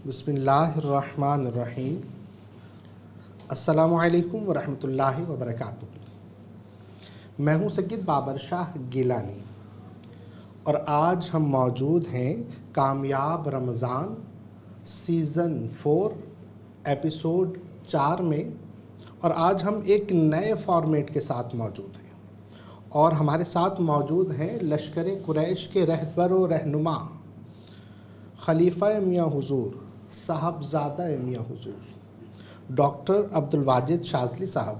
بسم اللہ الرحمن الرحیم۔ السلام علیکم ورحمۃ اللہ وبرکاتہ۔ میں ہوں سید بابر شاہ گیلانی اور آج ہم موجود ہیں کامیاب رمضان سیزن 4 ایپیسوڈ 4 میں، اور آج ہم ایک نئے فارمیٹ کے ساتھ موجود ہیں اور ہمارے ساتھ موجود ہیں لشکر قریش کے رہبر و رہنما خلیفہ میاں حضور صاحبزادہ میاں حضور ڈاکٹر عبدالواجد شاذلی صاحب۔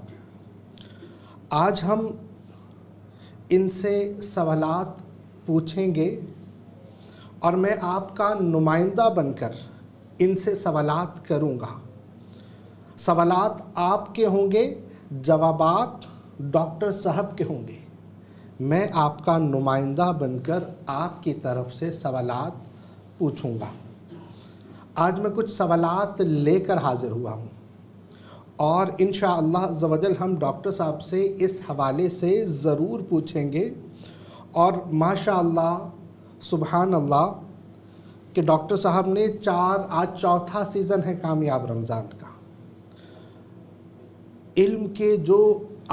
آج ہم ان سے سوالات پوچھیں گے اور میں آپ کا نمائندہ بن کر ان سے سوالات کروں گا۔ سوالات آپ کے ہوں گے، جوابات ڈاکٹر صاحب کے ہوں گے۔ میں آپ کا نمائندہ بن کر آپ کی طرف سے سوالات پوچھوں گا۔ آج میں کچھ سوالات لے کر حاضر ہوا ہوں اور انشاءاللہ عز و جل ہم ڈاکٹر صاحب سے اس حوالے سے ضرور پوچھیں گے، اور ماشاءاللہ سبحان اللہ کہ ڈاکٹر صاحب نے آج چوتھا سیزن ہے کامیاب رمضان کا۔ علم کے جو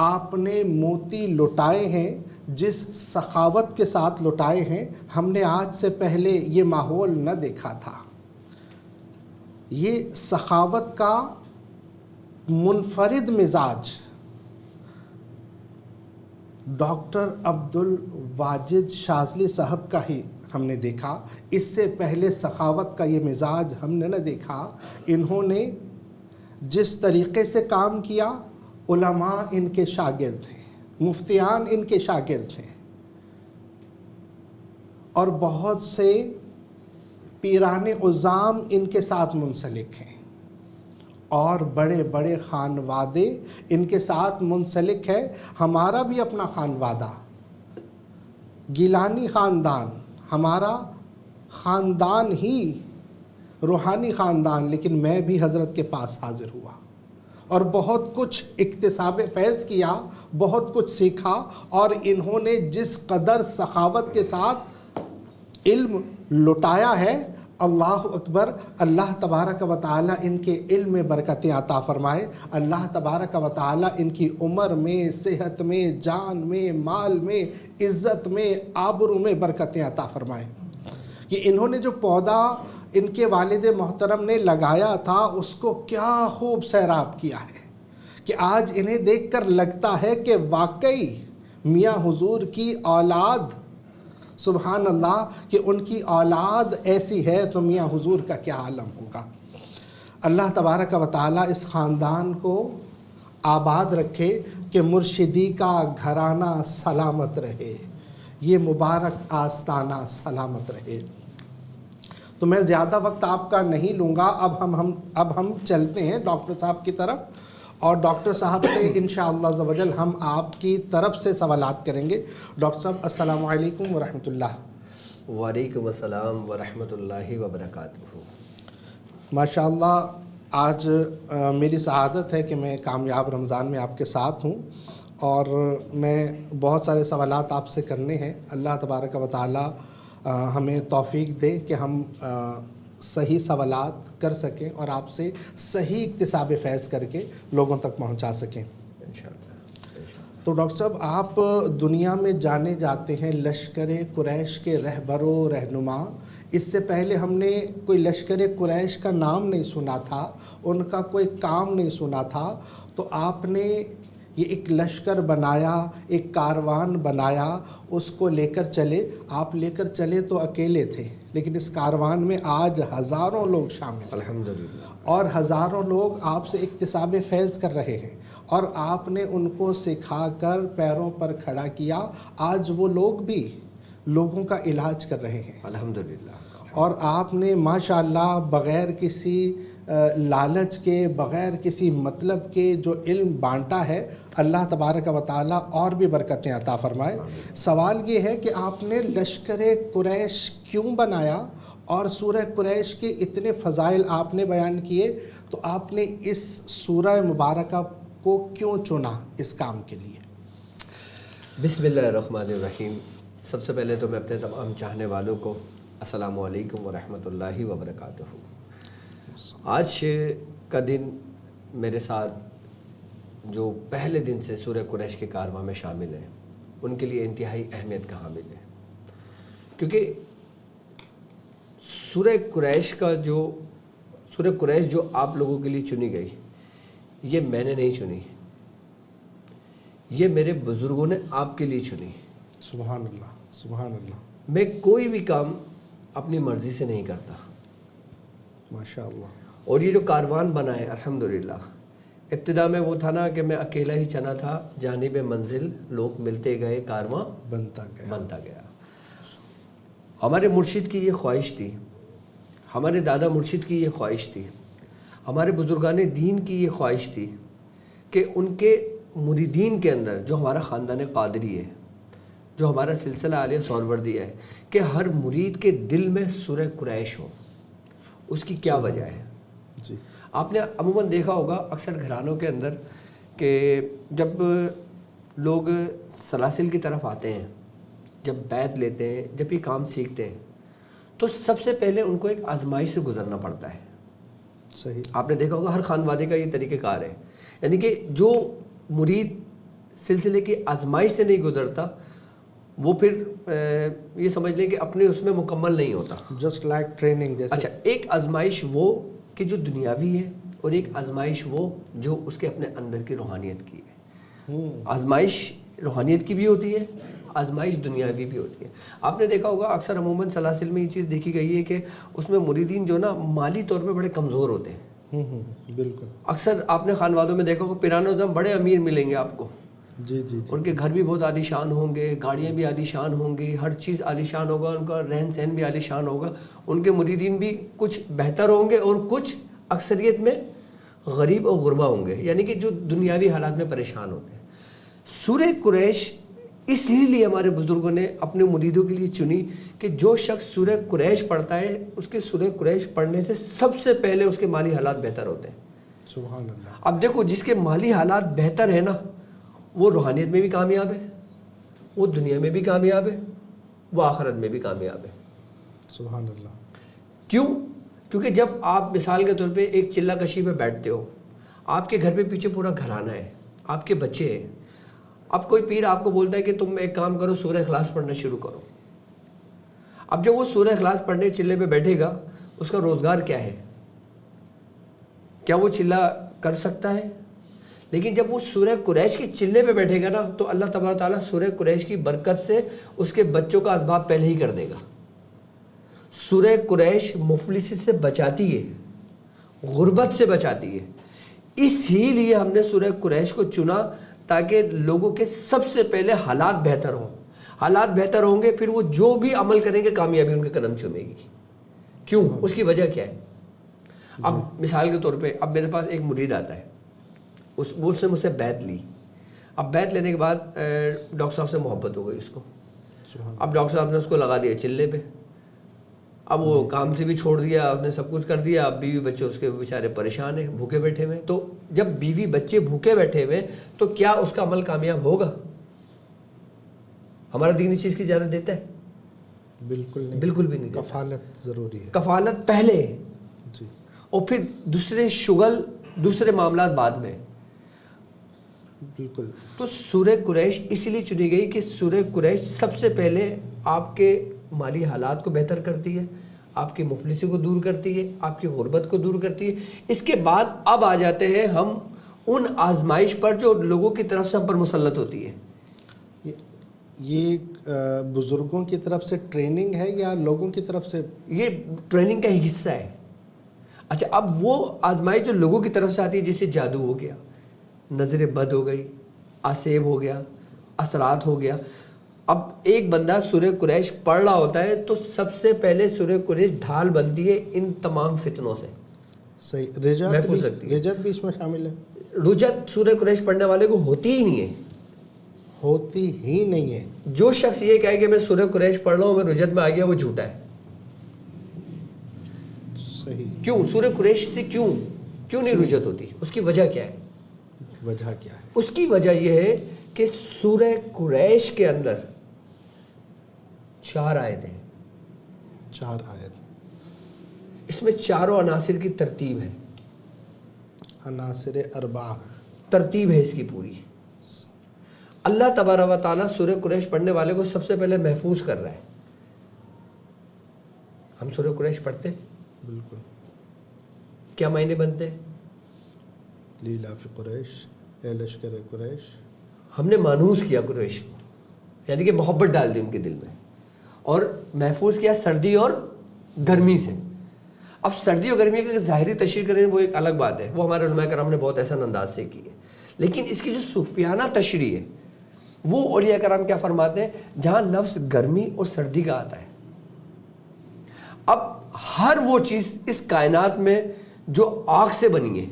آپ نے موتی لٹائے ہیں، جس سخاوت کے ساتھ لٹائے ہیں، ہم نے آج سے پہلے یہ ماحول نہ دیکھا تھا۔ یہ سخاوت کا منفرد مزاج ڈاکٹر عبدالواجد شاذلی صاحب کا ہی ہم نے دیکھا۔ اس سے پہلے سخاوت کا یہ مزاج ہم نے نہ دیکھا۔ انہوں نے جس طریقے سے کام کیا، علماء ان کے شاگرد ہیں، مفتیان ان کے شاگرد ہیں، اور بہت سے پیران عظام ان کے ساتھ منسلک ہیں، اور بڑے بڑے خانوادے ان کے ساتھ منسلک ہے۔ ہمارا بھی اپنا خانوادہ گیلانی خاندان، ہمارا خاندان ہی روحانی خاندان، لیکن میں بھی حضرت کے پاس حاضر ہوا اور بہت کچھ اکتساب فیض کیا، بہت کچھ سیکھا، اور انہوں نے جس قدر سخاوت کے ساتھ علم لٹایا ہے، اللہ اکبر، اللہ تبارک و تعالی ان کے علم میں برکتیں عطا فرمائے۔ اللہ تبارک و تعالی ان کی عمر میں، صحت میں، جان میں، مال میں، عزت میں، آبرو میں برکتیں عطا فرمائے۔ کہ انہوں نے جو پودا ان کے والد محترم نے لگایا تھا، اس کو کیا خوب سیراب کیا ہے کہ آج انہیں دیکھ کر لگتا ہے کہ واقعی میاں حضور کی اولاد، سبحان اللہ، کہ ان کی اولاد ایسی ہے تو میاں حضور کا کیا عالم ہوگا۔ اللہ تبارک و تعالی اس خاندان کو آباد رکھے کہ مرشدی کا گھرانہ سلامت رہے، یہ مبارک آستانہ سلامت رہے۔ تو میں زیادہ وقت آپ کا نہیں لوں گا، اب ہم چلتے ہیں ڈاکٹر صاحب کی طرف، اور ڈاکٹر صاحب سے انشاءاللہ عز و جل ہم آپ کی طرف سے سوالات کریں گے۔ ڈاکٹر صاحب السلام علیکم ورحمۃ اللہ۔ وعلیکم السلام ورحمۃ اللہ وبرکاتہ۔ ماشاءاللہ آج میری سعادت ہے کہ میں کامیاب رمضان میں آپ کے ساتھ ہوں، اور میں بہت سارے سوالات آپ سے کرنے ہیں۔ اللہ تبارک و تعالی ہمیں توفیق دے کہ ہم صحیح سوالات کر سکیں اور آپ سے صحیح اکتساب فیض کر کے لوگوں تک پہنچا سکیں انشاءاللہ۔ تو ڈاکٹر صاحب، آپ دنیا میں جانے جاتے ہیں لشکر قریش کے رہبر و رہنما۔ اس سے پہلے ہم نے کوئی لشکر قریش کا نام نہیں سنا تھا، ان کا کوئی کام نہیں سنا تھا، تو آپ نے یہ ایک لشکر بنایا، ایک کاروان بنایا، اس کو لے کر چلے۔ آپ لے کر چلے تو اکیلے تھے، لیکن اس کاروان میں آج ہزاروں لوگ شامل ہیں، الحمدللہ، اور ہزاروں لوگ آپ سے اکتساب فیض کر رہے ہیں، اور آپ نے ان کو سکھا کر پیروں پر کھڑا کیا۔ آج وہ لوگ بھی لوگوں کا علاج کر رہے ہیں، الحمدللہ، اور آپ نے ماشاءاللہ بغیر کسی لالچ کے، بغیر کسی مطلب کے جو علم بانٹا ہے، اللہ تبارک و تعالی اور بھی برکتیں عطا فرمائے۔ سوال یہ ہے کہ آپ نے لشکر قریش کیوں بنایا، اور سورہ قریش کے اتنے فضائل آپ نے بیان کیے، تو آپ نے اس سورہ مبارکہ کو کیوں چنا اس کام کے لیے؟ بسم اللہ الرحمن الرحیم۔ سب سے پہلے تو میں اپنے تمام چاہنے والوں کو السلام علیکم ورحمۃ اللہ وبرکاتہ۔ آج کا دن میرے ساتھ جو پہلے دن سے سورہ قریش کے کارواں میں شامل ہیں ان کے لیے انتہائی اہمیت کا حامل ہے، کیونکہ سورہ قریش جو آپ لوگوں کے لیے چنی گئی، یہ میں نے نہیں چنی، یہ میرے بزرگوں نے آپ کے لیے چنی۔ سبحان اللہ، سبحان اللہ۔ میں کوئی بھی کام اپنی مرضی سے نہیں کرتا، ماشاء اللہ۔ اور یہ جو کاروان بنا ہے الحمدللہ، ابتدا میں وہ تھا نا کہ میں اکیلا ہی چنا تھا، جانب منزل لوگ ملتے گئے، کارواں بنتا گیا۔ ہمارے مرشد کی یہ خواہش تھی، ہمارے دادا مرشد کی یہ خواہش تھی، ہمارے بزرگان دین کی یہ خواہش تھی کہ ان کے مریدین کے اندر، جو ہمارا خاندان قادری ہے، جو ہمارا سلسلہ عالیہ سہروردی ہے، کہ ہر مرید کے دل میں سورہ قریش ہو۔ اس کی کیا وجہ ہے؟ جی، آپ نے عموماً دیکھا ہوگا اکثر گھرانوں کے اندر کہ جب لوگ سلاسل کی طرف آتے ہیں، جب بیعت لیتے ہیں، جب یہ کام سیکھتے ہیں، تو سب سے پہلے ان کو ایک آزمائش سے گزرنا پڑتا ہے۔ صحیح۔ آپ نے دیکھا ہوگا ہر خانوادے کا یہ طریقہ کار ہے، یعنی کہ جو مرید سلسلے کی آزمائش سے نہیں گزرتا وہ پھر یہ سمجھ لیں کہ اپنے اس میں مکمل نہیں ہوتا۔ جسٹ لائک ٹریننگ جیسے۔ اچھا، ایک آزمائش وہ کہ جو دنیاوی ہے، اور ایک آزمائش وہ جو اس کے اپنے اندر کی روحانیت کی ہے۔ آزمائش روحانیت کی بھی ہوتی ہے، آزمائش دنیاوی بھی ہوتی ہے۔ آپ نے دیکھا ہوگا اکثر عموماً سلاسل میں یہ چیز دیکھی گئی ہے کہ اس میں مریدین جو نا مالی طور پہ بڑے کمزور ہوتے ہیں۔ بالکل۔ اکثر آپ نے خانوادوں میں دیکھا ہوگا پیرانہ زم بڑے امیر ملیں گے آپ کو، جی جی۔ ان کے گھر بھی بہت عالی شان ہوں گے، گاڑیاں بھی عالی شان ہوں گی، ہر چیز عالی شان ہوگا، ان کا رہن سہن بھی عالی شان ہوگا، ان کے مریدین بھی کچھ بہتر ہوں گے اور کچھ اکثریت میں غریب اور غربا ہوں گے، یعنی کہ جو دنیاوی حالات میں پریشان ہوتے ہیں۔ سورہ قریش اس لیے ہمارے بزرگوں نے اپنے مریدوں کے لیے چنی کہ جو شخص سورہ قریش پڑھتا ہے، اس کے سورہ قریش پڑھنے سے سب سے پہلے اس کے مالی حالات بہتر ہوتے ہیں۔ سبحان اللہ۔ اب دیکھو، جس کے مالی حالات بہتر ہیں نا، وہ روحانیت میں بھی کامیاب ہے، وہ دنیا میں بھی کامیاب ہے، وہ آخرت میں بھی کامیاب ہے۔ سبحان اللہ۔ کیوں؟ کیونکہ جب آپ مثال کے طور پہ ایک چلہ کشی پہ بیٹھتے ہو، آپ کے گھر پہ پیچھے پورا گھرانہ ہے، آپ کے بچے ہیں، اب کوئی پیر آپ کو بولتا ہے کہ تم ایک کام کرو، سورہ اخلاص پڑھنا شروع کرو۔ اب جب وہ سورہ اخلاص پڑھنے چلے پہ بیٹھے گا، اس کا روزگار کیا ہے؟ کیا وہ چلہ کر سکتا ہے؟ لیکن جب وہ سورہ قریش کے چلے پہ بیٹھے گا نا، تو اللہ تبارک تعالیٰ سورہ قریش کی برکت سے اس کے بچوں کا اسباب پہلے ہی کر دے گا۔ سورہ قریش مفلسی سے بچاتی ہے، غربت سے بچاتی ہے، اس ہی لیے ہم نے سورہ قریش کو چنا تاکہ لوگوں کے سب سے پہلے حالات بہتر ہوں۔ حالات بہتر ہوں گے، پھر وہ جو بھی عمل کریں گے کامیابی ان کے قدم چومے گی۔ کیوں؟ اس کی وجہ کیا ہے؟ اب مثال کے طور پہ اب میرے پاس ایک مرید آتا ہے، اس نے مجھ سے بیعت لی۔ اب بیعت لینے کے بعد ڈاکٹر صاحب سے محبت ہو گئی اس کو، اب ڈاکٹر صاحب نے اس کو لگا دیا چلے پہ، اب وہ کام سے بھی چھوڑ دیا، اس نے سب کچھ کر دیا، اب بیوی بچے اس کے بیچارے پریشان ہیں، بھوکے بیٹھے ہوئے۔ تو جب بیوی بچے بھوکے بیٹھے ہوئے تو کیا اس کا عمل کامیاب ہوگا؟ ہمارا دین اس چیز کی اجازت دیتا ہے؟ بالکل نہیں، بالکل بھی نہیں دیتا۔ کفالت ضروری ہے۔ کفالت پہلے ہے، جی، اور پھر دوسرے شغل، دوسرے معاملات بعد میں۔ بالکل۔ تو سورہ قریش اس لیے چنی گئی کہ سورہ قریش سب سے پہلے آپ کے مالی حالات کو بہتر کرتی ہے، آپ کی مفلسی کو دور کرتی ہے، آپ کی غربت کو دور کرتی ہے۔ اس کے بعد اب آ جاتے ہیں ہم ان آزمائش پر جو لوگوں کی طرف سے ہم پر مسلط ہوتی ہے۔ یہ بزرگوں کی طرف سے ٹریننگ ہے یا لوگوں کی طرف سے؟ یہ ٹریننگ کا ہی حصہ ہے۔ اچھا، اب وہ آزمائش جو لوگوں کی طرف سے آتی ہے، جیسے جادو ہو گیا، نظر بد ہو گئی، آسیب ہو گیا، اثرات ہو گیا۔ اب ایک بندہ سورہ قریش پڑھ رہا ہوتا ہے تو سب سے پہلے سورہ قریش ڈھال بنتی ہے ان تمام فتنوں سے، صحیح۔ محفوظ رکھتی ہے۔ رجت بھی اس میں شامل ہے؟ رجت سورہ قریش پڑھنے والے کو ہوتی ہی نہیں ہے، ہوتی ہی نہیں ہے۔ جو شخص یہ کہے کہ میں سورہ قریش پڑھ رہا ہوں، میں رجت میں آ گیا، وہ جھوٹا ہے۔ صحیح۔ کیوں؟ سورہ قریش سے کیوں نہیں رجت ہوتی؟ اس کی وجہ کیا ہے؟ وجہ کیا ہے؟ اس کی وجہ یہ ہے کہ سورہ قریش کے اندر 4 آیتیں ہیں۔ 4 آیت۔ اس میں چاروں عناصر کی ترتیب ہے، عناصر اربعہ، ترتیب ہے اس کی پوری۔ اللہ تبارک و تعالیٰ سورہ قریش پڑھنے والے کو سب سے پہلے محفوظ کر رہا ہے۔ ہم سورہ قریش پڑھتے ہیں، بالکل، کیا معنی بنتے ہیں؟ لیلاف قریش، اے لشکر قریش، ہم نے مانوس کیا قریش کو، یعنی کہ محبت ڈال دی ان کے دل میں، اور محفوظ کیا سردی اور گرمی سے۔ اب سردی اور گرمی کا ظاہری تشریح کریں وہ ایک الگ بات ہے، وہ ہمارے علماء کرام نے بہت احسن انداز سے کی ہے، لیکن اس کی جو صوفیانہ تشریح ہے وہ اولیاء کرام کیا فرماتے ہیں، جہاں لفظ گرمی اور سردی کا آتا ہے، اب ہر وہ چیز اس کائنات میں جو آگ سے بنی ہے،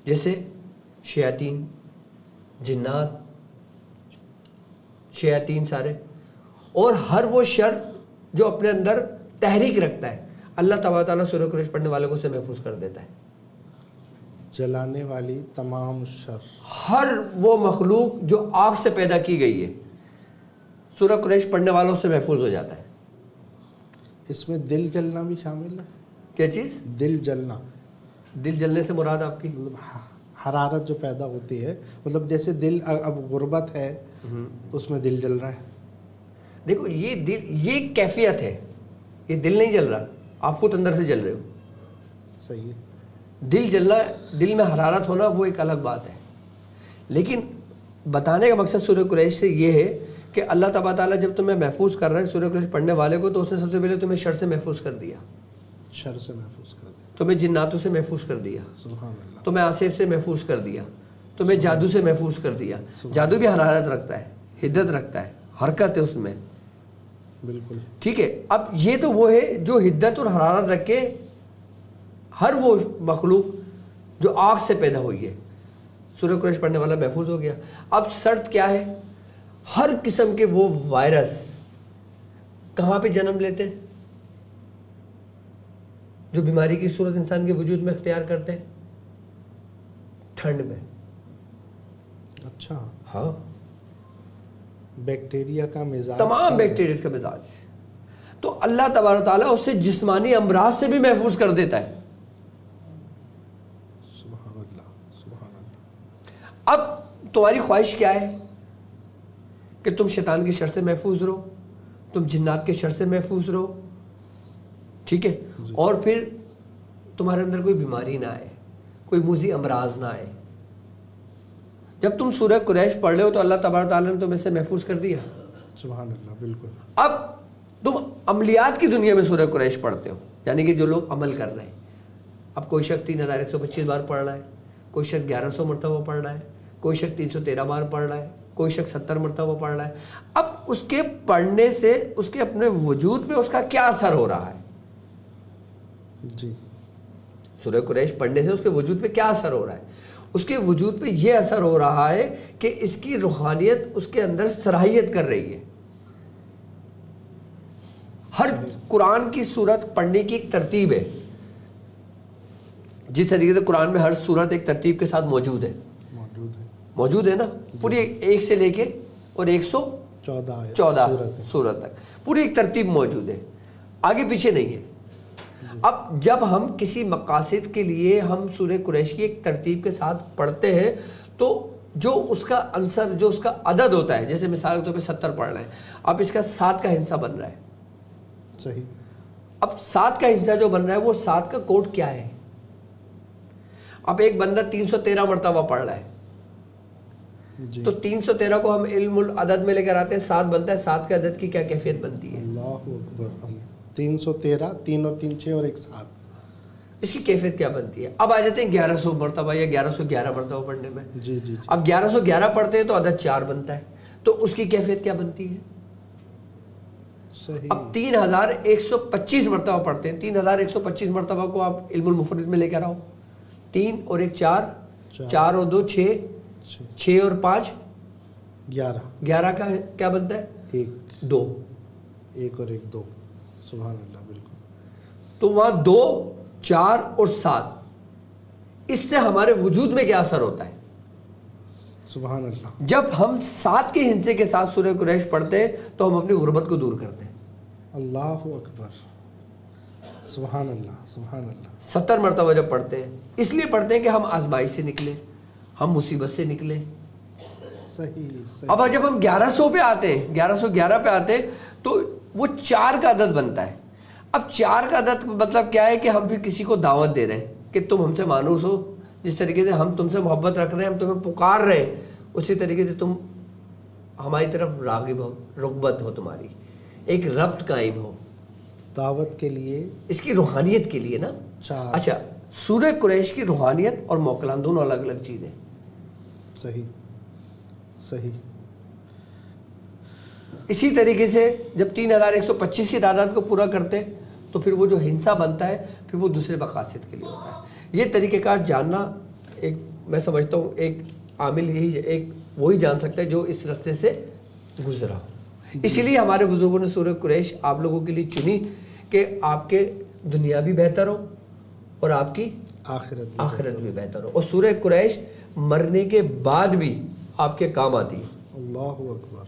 جیسے شیاطین، جنات، شیاطین سارے، اور ہر وہ شر جو اپنے اندر تحریک رکھتا ہے، اللہ تبارک تعالیٰ سورہ قریش پڑھنے والوں کو اسے محفوظ کر دیتا ہے۔ جلانے والی تمام شر، ہر وہ مخلوق جو آگ سے پیدا کی گئی ہے سورہ قریش پڑھنے والوں سے محفوظ ہو جاتا ہے۔ اس میں دل جلنا بھی شامل ہے؟ کیا چیز؟ دل جلنا، دل جلنے سے مراد آپ کی؟ مطلب حرارت جو پیدا ہوتی ہے، مطلب جیسے دل اب غربت ہے اس میں دل جل رہا ہے۔ دیکھو یہ دل، یہ ایک کیفیت ہے، یہ دل نہیں جل رہا، آپ خود اندر سے جل رہے ہو۔ صحیح ہے، دل جلنا، دل میں حرارت ہونا وہ ایک الگ بات ہے، لیکن بتانے کا مقصد سورہ قریش سے یہ ہے کہ اللہ تبارک تعالیٰ جب تمہیں محفوظ کر رہا ہے سورہ قریش پڑھنے والے کو، تو اس نے سب سے پہلے تمہیں شر سے محفوظ کر دیا، شر سے محفوظ کر دے، تمہیں جناتوں سے محفوظ کر دیا، سبحان اللہ، تمہیں آصف سے محفوظ کر دیا، تمہیں جادو سے محفوظ کر دیا۔ جادو بھی حرارت رکھتا ہے، حدت رکھتا ہے، حرکت ہے اس میں، بالکل، ٹھیک ہے۔ اب یہ تو وہ ہے جو حدت اور حرارت رکھ کے ہر وہ مخلوق جو آگ سے پیدا ہوئی ہے، سورہ قریش پڑھنے والا محفوظ ہو گیا۔ اب شرط کیا ہے؟ ہر قسم کے وہ وائرس کہاں پہ جنم لیتے ہیں جو بیماری کی صورت انسان کے وجود میں اختیار کرتے ہیں؟ ٹھنڈ میں۔ اچھا، ہاں، بیکٹیریا کا مزاج، تمام بیکٹیریا کا مزاج، تو اللہ تبارک تعالیٰ اس سے جسمانی امراض سے بھی محفوظ کر دیتا ہے۔ سبحان اللہ، سبحان اللہ، اب تمہاری خواہش کیا ہے کہ تم شیطان کی شر سے محفوظ رہو، تم جنات کے شر سے محفوظ رہو، ٹھیک ہے، اور پھر تمہارے اندر کوئی بیماری نہ آئے، کوئی موذی امراض نہ آئے۔ جب تم سورہ قریش پڑھ رہے ہو تو اللہ تبارک تعالیٰ نے تمہیں سے محفوظ کر دیا۔ سبحان اللہ، بالکل، اب تم عملیات کی دنیا میں سورہ قریش پڑھتے ہو، یعنی کہ جو لوگ عمل کر رہے ہیں۔ اب کوئی شخص 3125 بار پڑھ رہا ہے، کوئی شخص 1100 مرتبہ پڑھ رہا ہے، کوئی شخص 313 بار پڑھ رہا ہے، کوئی شخص 70 مرتبہ پڑھ رہا ہے۔ اب اس کے پڑھنے سے اس کے اپنے وجود پہ اس کا کیا اثر ہو رہا ہے؟ جی، سورہ قریش پڑھنے سے اس کے وجود پہ کیا اثر ہو رہا ہے؟ اس کے وجود پہ یہ اثر ہو رہا ہے کہ اس کی روحانیت اس کے اندر صلاحیت کر رہی ہے۔ ہر قرآن کی سورت پڑھنے کی ایک ترتیب ہے، جس طریقے سے قرآن میں ہر سورت ایک ترتیب کے ساتھ موجود ہے، موجود ہے نا، پوری ایک سے لے کے اور 114 سورت تک پوری ایک ترتیب موجود ہے، آگے پیچھے نہیں ہے۔ اب جب ہم کسی مقاصد کے لیے ہم سورہ قریش کی ایک ترتیب کے ساتھ پڑھتے ہیں تو جو اس کا عنصر، جو اس کا عدد ہوتا ہے، جیسے مثال کے طور پہ 70 پڑھ رہے ہیں، اب اس کا 7 کا ہندسہ بن رہا ہے، صحیح، اب 7 کا ہندسہ جو بن رہا ہے وہ 7 کا کوڈ کیا ہے؟ اب ایک بندہ 313 مرتبہ پڑھ رہا ہے جی، تو 313 کو ہم علم العدد میں لے کر آتے ہیں، 7 بنتا ہے، 7 کے عدد کی کیا کیفیت بنتی ہے؟ اللہ اکبر، 313، 3 اور 3 6 اور 1 7، اس کی کیفیت کیا بنتی ہے؟ اب آ جاتے ہیں 1100 مرتبہ یا 1111 مرتبہ پڑھنے میں۔ جی جی جی، اب 1111 پڑھتے ہیں تو عدد 4 بنتا ہے، تو اس کی کیفیت کیا بنتی ہے؟ صحیح، اب 3125 مرتبہ پڑھتے ہیں، 3125 مرتبہ کو آپ علم المفرد میں لے کر آؤ، 3 اور 1 4، 4 اور 2 6، 6 اور 5 11 کا کیا بنتا ہے؟ 2، 1 اور 1 2، سبحان اللہ، بالکل، تو وہاں 2 4 اور 7، اس سے ہمارے وجود میں کیا اثر ہوتا ہے؟ سبحان اللہ، جب ہم 7 کے ہندسے کے ساتھ سورہ قریش پڑھتے ہیں تو ہم اپنی غربت کو دور کرتے ہیں، اللہ اکبر، سبحان اللہ سبحان اللہ 70 مرتبہ جب پڑھتے ہیں، اس لیے پڑھتے ہیں کہ ہم آزمائش سے نکلیں، ہم مصیبت سے نکلیں. صحیح صحیح. اب جب ہم 1100 پہ آتے ہیں، 1111 پہ آتے ہیں، تو وہ 4 کا عدد بنتا ہے. اب 4 کا عدد مطلب کیا ہے کہ ہم پھر کسی کو دعوت دے رہے ہیں کہ تم ہم سے مانوس ہو، جس طریقے سے ہم تم سے محبت رکھ رہے ہیں، ہم تمہیں پکار رہے ہیں، اسی طریقے سے تم ہماری طرف راغب ہو، رغبت ہو، تمہاری ایک ربط قائم ہو. دعوت کے لیے اس کی روحانیت کے لیے نا. 4. اچھا، سورہ قریش کی روحانیت اور موکلان دونوں الگ الگ چیزیں. صحیح صحیح. اسی طریقے سے جب 3125 کی تعداد کو پورا کرتے ہیں تو پھر وہ جو ہنسا بنتا ہے پھر وہ دوسرے مقاصد کے لیے ہوتا ہے. یہ طریقہ کار جاننا ایک، میں سمجھتا ہوں ایک عامل یہی، ایک وہی جان سکتا ہے جو اس رستے سے گزرا ہو. اسی لیے ہمارے بزرگوں نے سورہ قریش آپ لوگوں کے لیے چنی کہ آپ کے دنیا بھی بہتر ہو اور آپ کی آخرت بھی بہتر ہو. اور سورہ قریش مرنے کے بعد بھی آپ کے کام آتی ہے. اللہ اکبر.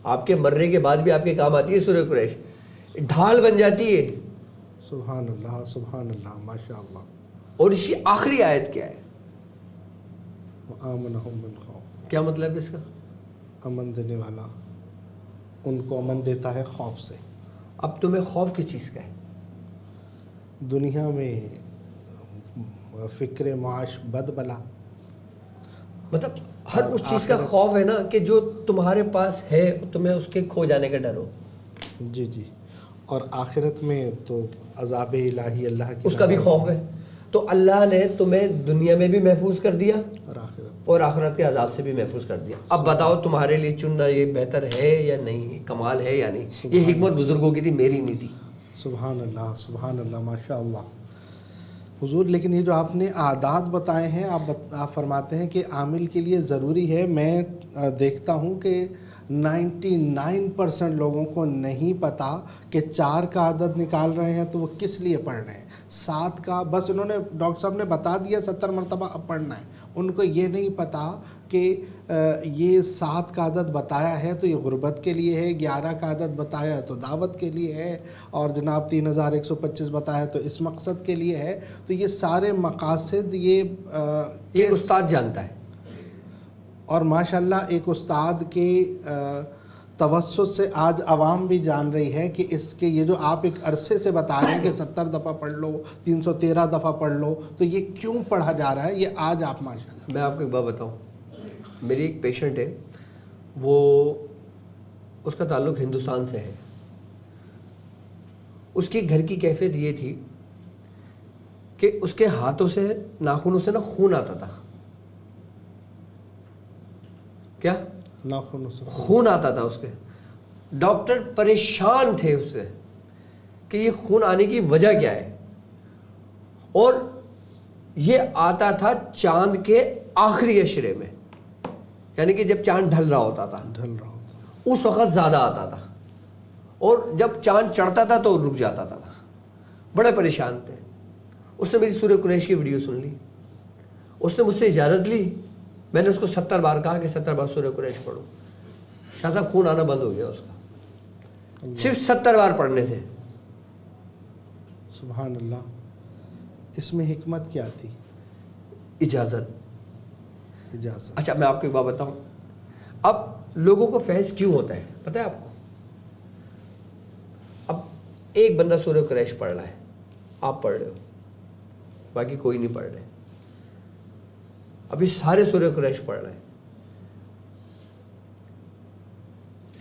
آپ کے مرنے کے بعد بھی آپ کے کام آتی ہے سورہ قریش، ڈھال بن جاتی ہے. سبحان اللہ سبحان اللہ ماشاء اللہ. اور اس کی آخری آیت کیا ہے؟ وآمنہم من خوف. کیا مطلب اس کا؟ امن دینے والا، ان کو امن دیتا ہے خوف سے. اب تمہیں خوف کس چیز کا ہے؟ دنیا میں فکر معاش بد بلا، مطلب ہر اس چیز کا خوف ہے نا کہ جو تمہارے پاس ہے تمہیں اس کے کھو جانے کا ڈر ہو. جی جی. اور آخرت میں تو عذاب الہی اللہ کی اس کا بھی خوف ہے. تو اللہ نے تمہیں دنیا میں بھی محفوظ کر دیا اور آخرت کے عذاب سے بھی محفوظ کر دیا. اب بتاؤ تمہارے لیے چننا یہ بہتر ہے یا نہیں، کمال ہے یا نہیں؟ یہ حکمت بزرگوں کی تھی، میری نہیں تھی. سبحان اللہ ماشاء اللہ حضور. لیکن یہ جو آپ نے عادات بتائے ہیں، آپ فرماتے ہیں کہ عامل کے لیے ضروری ہے. میں دیکھتا ہوں کہ 99% لوگوں کو نہیں پتا کہ 4 کا عدد نکال رہے ہیں تو وہ کس لیے پڑھ رہے ہیں. 7 کا بس انہوں نے، ڈاکٹر صاحب نے بتا دیا 70 مرتبہ اب پڑھنا ہے. ان کو یہ نہیں پتا کہ یہ 7 کا عدد بتایا ہے تو یہ غربت کے لیے ہے، 11 کا عدد بتایا ہے تو دعوت کے لیے ہے، اور جناب 3125 بتایا تو اس مقصد کے لیے ہے. تو یہ سارے مقاصد یہ استاد جانتا ہے. اور ماشاءاللہ ایک استاد کے توسط سے آج عوام بھی جان رہی ہے کہ اس کے یہ جو آپ ایک عرصے سے بتا رہے ہیں کہ 70 دفعہ پڑھ لو، 313 دفعہ پڑھ لو، تو یہ کیوں پڑھا جا رہا ہے، یہ آج آپ ماشاءاللہ. میں آپ کو ایک بات بتاؤں، میری ایک پیشنٹ ہے، وہ اس کا تعلق ہندوستان سے ہے. اس کے گھر کی کیفیت یہ تھی کہ اس کے ہاتھوں سے، ناخنوں سے نا خون آتا تھا. کیا؟ ناخنوں سے خون آتا تھا اس کے. ڈاکٹر پریشان تھے اس سے کہ یہ خون آنے کی وجہ کیا ہے. اور یہ آتا تھا چاند کے آخری اشرے میں، یعنی کہ جب چاند ڈھل رہا ہوتا تھا اس وقت زیادہ آتا تھا، اور جب چاند چڑھتا تھا تو رک جاتا تھا. بڑے پریشان تھے. اس نے میری سورہ قریش کی ویڈیو سن لی، اس نے مجھ سے اجازت لی. میں نے اس کو 70 بار کہا کہ 70 بار سورہ قریش پڑھو. شاہ صاحب خون آنا بند ہو گیا اس کا، صرف 70 بار پڑھنے سے. سبحان اللہ. اس میں حکمت کیا تھی؟ اجازت. اجازت. اچھا میں آپ کو ایک بات بتاؤں، اب لوگوں کو فیض کیوں ہوتا ہے پتہ ہے آپ کو؟ اب ایک بندہ سورہ قریش پڑھ رہا ہے، آپ پڑھ رہے ہو، باقی کوئی نہیں پڑھ رہے. ابھی سارے سورہ قریش پڑھ رہے ہیں،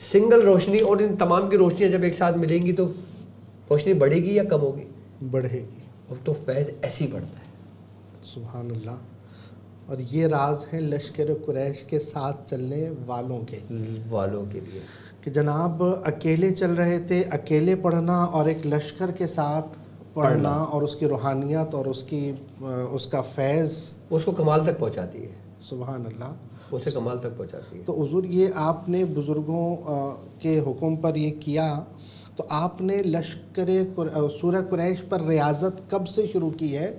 سنگل روشنی، اور ان تمام کی روشنیاں جب ایک ساتھ ملیں گی تو روشنی بڑھے گی یا کم ہوگی؟ بڑھے گی. اور تو فیض ایسی بڑھتا ہے. سبحان اللہ. اور یہ راز ہے لشکر قریش کے ساتھ چلنے والوں کے لیے کہ جناب اکیلے چل رہے تھے، اکیلے پڑھنا اور ایک لشکر کے ساتھ پڑھنا اور اس کی روحانیت اور اس کا فیض اس کو کمال تک پہنچاتی ہے. سبحان اللہ. اسے کمال تک پہنچاتی ہے. تو حضور یہ آپ نے بزرگوں کے حکم پر یہ کیا، تو آپ نے لشکر سورہ قریش پر ریاضت کب سے شروع کی ہے،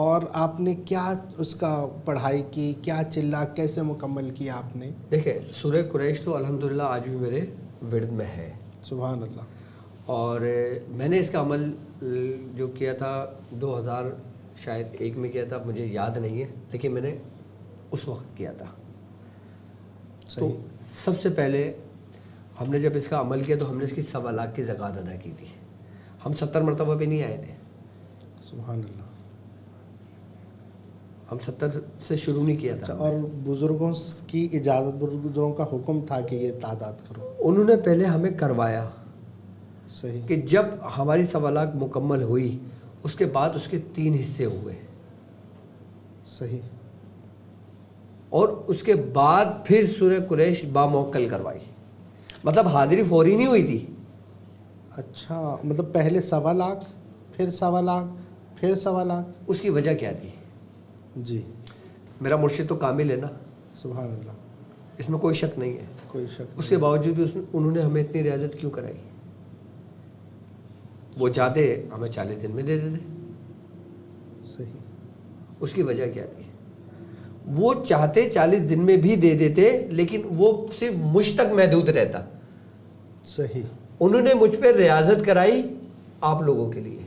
اور آپ نے کیا اس کا پڑھائی کی، کیا چلا کیسے مکمل کیا آپ نے؟ دیکھیں سورہ قریش تو الحمدللہ آج بھی میرے ورد میں ہے. سبحان اللہ. اور میں نے اس کا عمل جو کیا تھا 2000 شاید 1 میں کیا تھا، مجھے یاد نہیں ہے، لیکن میں نے اس وقت کیا تھا. تو صحیح. سب سے پہلے ہم نے جب اس کا عمل کیا تو ہم نے اس کی 1.25 لاکھ کی زکوٰۃ ادا کی تھی. ہم 70 مرتبہ پہ نہیں آئے تھے، سبحان اللہ. ہم 70 سے شروع نہیں کیا اچھا، تھا. اور بزرگوں کی اجازت، بزرگوں کا حکم تھا کہ یہ تعداد کرو. انہوں نے پہلے ہمیں کروایا صحیح. کہ جب ہماری 1.25 لاکھ مکمل ہوئی اس کے بعد اس کے 3 حصے ہوئے، صحیح. اور اس کے بعد پھر سورہ قریش باموکل کروائی. مطلب حاضری فوری نہیں ہوئی تھی. اچھا، مطلب پہلے 1.25 لاکھ، پھر 1.25 لاکھ، پھر 1.25 لاکھ. اس کی وجہ کیا تھی؟ جی. میرا مرشد تو کامل ہے نا، سبحان اللہ. اس میں کوئی شک نہیں ہے. کوئی شک اس کے باوجود بھی انہوں نے ہمیں اتنی رعایت کیوں کرائی؟ وہ چاہتے ہمیں 40 دن میں دے دیتے. صحیح. اس کی وجہ کیا تھی؟ وہ چاہتے 40 دن میں بھی دے دیتے، لیکن وہ صرف مجھ تک محدود رہتا. صحیح. انہوں نے مجھ پہ ریاضت کرائی آپ لوگوں کے لیے.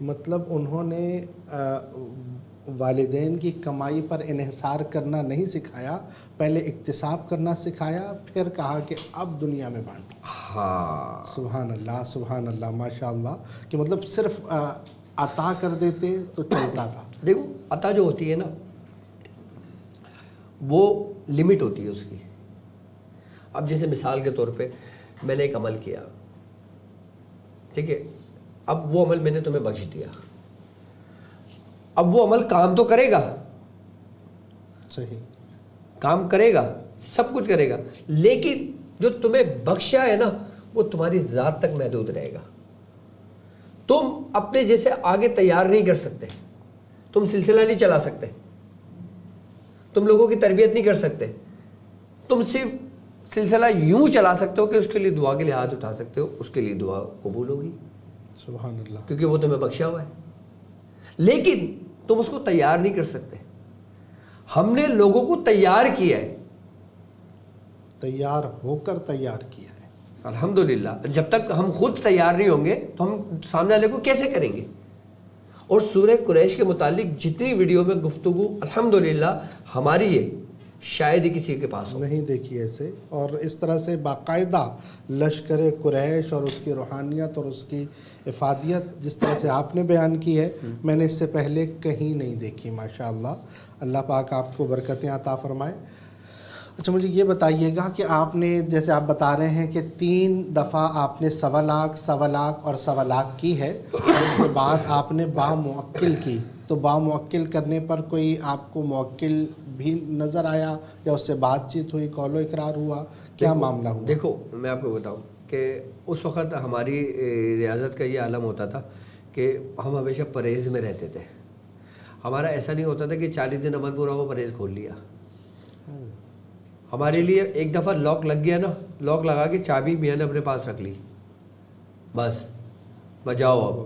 مطلب انہوں نے والدین کی کمائی پر انحصار کرنا نہیں سکھایا، پہلے اکتساب کرنا سکھایا، پھر کہا کہ اب دنیا میں بانٹو. ہاں، سبحان اللہ، سبحان اللہ، ماشاء اللہ. کہ مطلب صرف عطا کر دیتے تو چلتا تھا. دیکھو عطا جو ہوتی ہے نا وہ لمٹ ہوتی ہے اس کی. اب جیسے مثال کے طور پہ میں نے ایک عمل کیا، ٹھیک ہے، اب وہ عمل میں نے تمہیں بخش دیا. اب وہ عمل کام تو کرے گا، صحیح. کام کرے گا، سب کچھ کرے گا، لیکن جو تمہیں بخشا ہے نا وہ تمہاری ذات تک محدود رہے گا. تم اپنے جیسے آگے تیار نہیں کر سکتے، تم سلسلہ نہیں چلا سکتے، تم لوگوں کی تربیت نہیں کر سکتے. تم صرف سلسلہ یوں چلا سکتے ہو کہ اس کے لیے دعا کے لیے ہاتھ اٹھا سکتے ہو، اس کے لیے دعا قبول ہوگی سبحان اللہ. کیونکہ وہ تمہیں بخشا ہوا ہے، لیکن تم اس کو تیار نہیں کر سکتے. ہم نے لوگوں کو تیار کیا ہے، تیار ہو کر تیار کیا ہے. الحمدللہ. جب تک ہم خود تیار نہیں ہوں گے تو ہم سامنے والے کو کیسے کریں گے؟ اور سورہ قریش کے متعلق جتنی ویڈیو میں گفتگو الحمدللہ ہماری ہے، شاید ہی کسی کے پاس ہو. نہیں دیکھی ایسے. اور اس طرح سے باقاعدہ لشکر قریش اور اس کی روحانیت اور اس کی افادیت جس طرح سے آپ نے بیان کی ہے، میں نے اس سے پہلے کہیں نہیں دیکھی. ماشاءاللہ. اللہ پاک آپ کو برکتیں عطا فرمائے. اچھا، مجھے یہ بتائیے گا کہ آپ نے جیسے آپ بتا رہے ہیں کہ 3 دفعہ آپ نے 1.25 لاکھ، 1.25 لاکھ اور 1.25 لاکھ کی ہے، اور اس کے بعد آپ نے باموکل کی. تو باموکل کرنے پر کوئی آپ کو موکل بھی نظر آیا یا اس سے بات چیت ہوئی، قول و اقرار ہوا، کیا معاملہ ہوا؟ دیکھو میں آپ کو بتاؤں کہ اس وقت ہماری ریاضت کا یہ عالم ہوتا تھا کہ ہم ہمیشہ پرہیز میں رہتے تھے. ہمارا ایسا نہیں ہوتا تھا کہ 40 دن عمل پورا ہوا پرہیز کھول لیا. ہمارے لیے ایک دفعہ لاک لگ گیا نا، لاک لگا کے چابی میاں نے اپنے پاس رکھ لی، بس بجاؤ. اب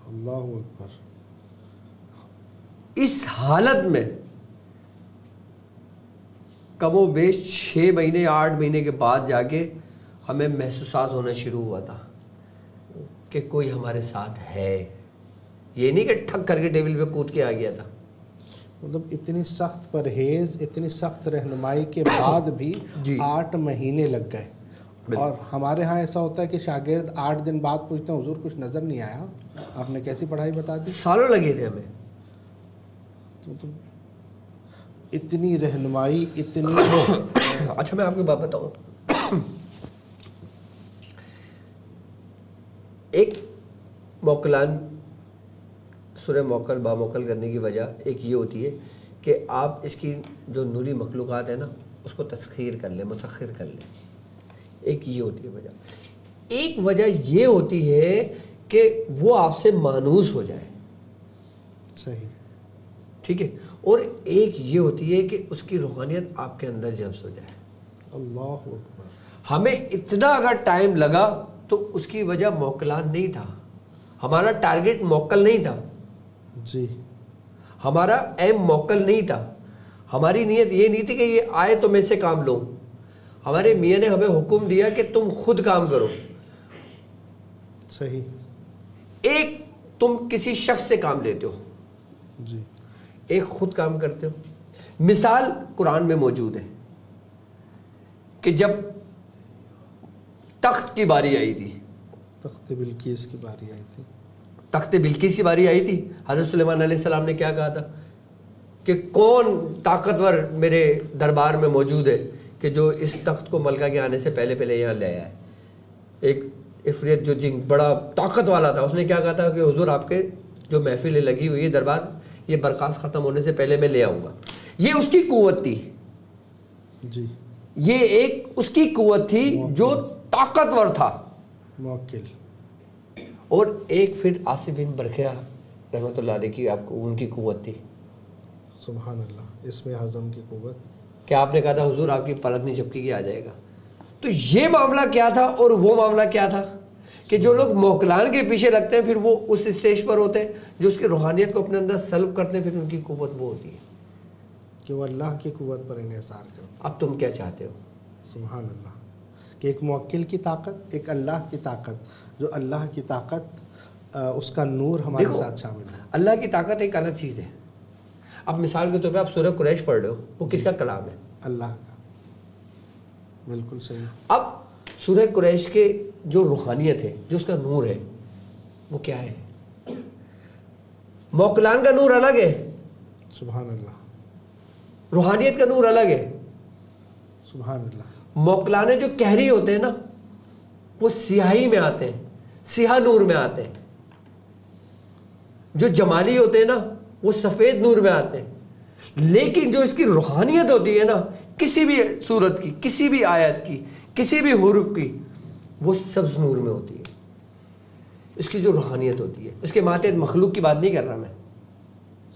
اللہ اکبر. اس حالت میں کم و بیش 6 مہینے 8 مہینے کے بعد جا کے ہمیں محسوسات ہونا شروع ہوا تھا کہ کوئی ہمارے ساتھ ہے. یہ نہیں کہ ٹھک کر کے ٹیبل پہ کود کے آ گیا تھا. مطلب اتنی سخت پرہیز، اتنی سخت رہنمائی کے بعد بھی 8 مہینے لگ گئے. اور ہمارے ہاں ایسا ہوتا ہے کہ شاگرد 8 دن بعد پوچھتے ہیں حضور کچھ نظر نہیں آیا، آپ نے کیسی پڑھائی بتا دی؟ سالوں لگے تھے ہمیں. تو اتنی رہنمائی، اتنی اچھا میں آپ کو بات بتاؤں، ایک موکلان سورہ موکل باموکل کرنے کی وجہ ایک یہ ہوتی ہے کہ آپ اس کی جو نوری مخلوقات ہیں نا اس کو تسخیر کر لیں، مسخر کر لیں. ایک یہ ہوتی ہے وجہ. ایک وجہ یہ ہوتی ہے کہ وہ آپ سے مانوس ہو جائے. صحیح. ٹھیک ہے. اور ایک یہ ہوتی ہے کہ اس کی روحانیت آپ کے اندر جذب ہو جائے. اللہ اکبر. ہمیں اتنا اگر ٹائم لگا تو اس کی وجہ موکلان نہیں تھا. ہمارا ٹارگٹ موکل نہیں تھا. جی. ہمارا ایم موکل نہیں تھا. ہماری نیت یہ نہیں تھی کہ یہ آئے تو میں سے کام لوں. ہمارے میاں نے ہمیں حکم دیا کہ تم خود کام کرو. صحیح. ایک تم کسی شخص سے کام لیتے ہو, جی ایک خود کام کرتے ہو. مثال قرآن میں موجود ہے کہ جب تخت کی باری آئی تھی, تخت بلقیس کی باری آئی تھی, تخت بلقیس کی باری آئی تھی, حضرت سلیمان علیہ السلام نے کیا کہا تھا کہ کون طاقتور میرے دربار میں موجود ہے کہ جو اس تخت کو ملکہ کے آنے سے پہلے پہلے یہاں لے آیا ہے. ایک عفریت جو جن بڑا طاقت والا تھا, اس نے کیا کہا تھا کہ حضور آپ کے جو محفل لگی ہوئی ہے دربار, یہ برخاست ختم ہونے سے پہلے میں لے آؤں گا. یہ اس کی قوت تھی, جی یہ ایک اس کی قوت تھی جو طاقتور تھا. موکل. اور ایک پھر آصف بن برخیہ رحمۃ اللہ علیہ کی آپ کو ان کی قوت تھی. سبحان اللہ, اس میں ہضم کی قوت. کہ آپ نے کہا تھا حضور آپ کی پلک نہیں جھپکے گی, آ جائے گا. تو یہ معاملہ کیا تھا اور وہ معاملہ کیا تھا کہ جو لوگ موکلان کے پیچھے لگتے ہیں پھر وہ اس اسٹیج پر ہوتے ہیں جو اس کی روحانیت کو اپنے اندر سلب کرتے ہیں, پھر ان کی قوت وہ ہوتی ہے کہ وہ اللہ کی قوت پر انحصار کرتے. اب تم کیا چاہتے ہو؟ سبحان اللہ, کہ ایک موکل کی طاقت, ایک اللہ کی طاقت, جو اللہ کی طاقت اس کا نور ہمارے ساتھ شامل ہے. اللہ کی طاقت ایک الگ چیز ہے. اب مثال کے طور پہ آپ سورہ قریش پڑھ رہے ہو, وہ کس کا کلام ہے؟ اللہ کا. بالکل صحیح. اب سورہ قریش کے جو روحانیت ہے, جو اس کا نور ہے, وہ کیا ہے؟ موکلان کا نور الگ ہے, سبحان اللہ. روحانیت کا نور الگ ہے. سبحان اللہ. موکلانے جو قہری ہوتے ہیں نا, وہ سیاہی میں آتے ہیں, سیاہ نور میں آتے ہیں. جو جمالی ہوتے ہیں نا, وہ سفید نور میں آتے ہیں. لیکن جو اس کی روحانیت ہوتی ہے نا, کسی بھی صورت کی, کسی بھی آیت کی, کسی بھی حروف کی, وہ سبز نور میں ہوتی ہے. اس کی جو روحانیت ہوتی ہے, اس کے ماتحت مخلوق کی بات نہیں کر رہا میں.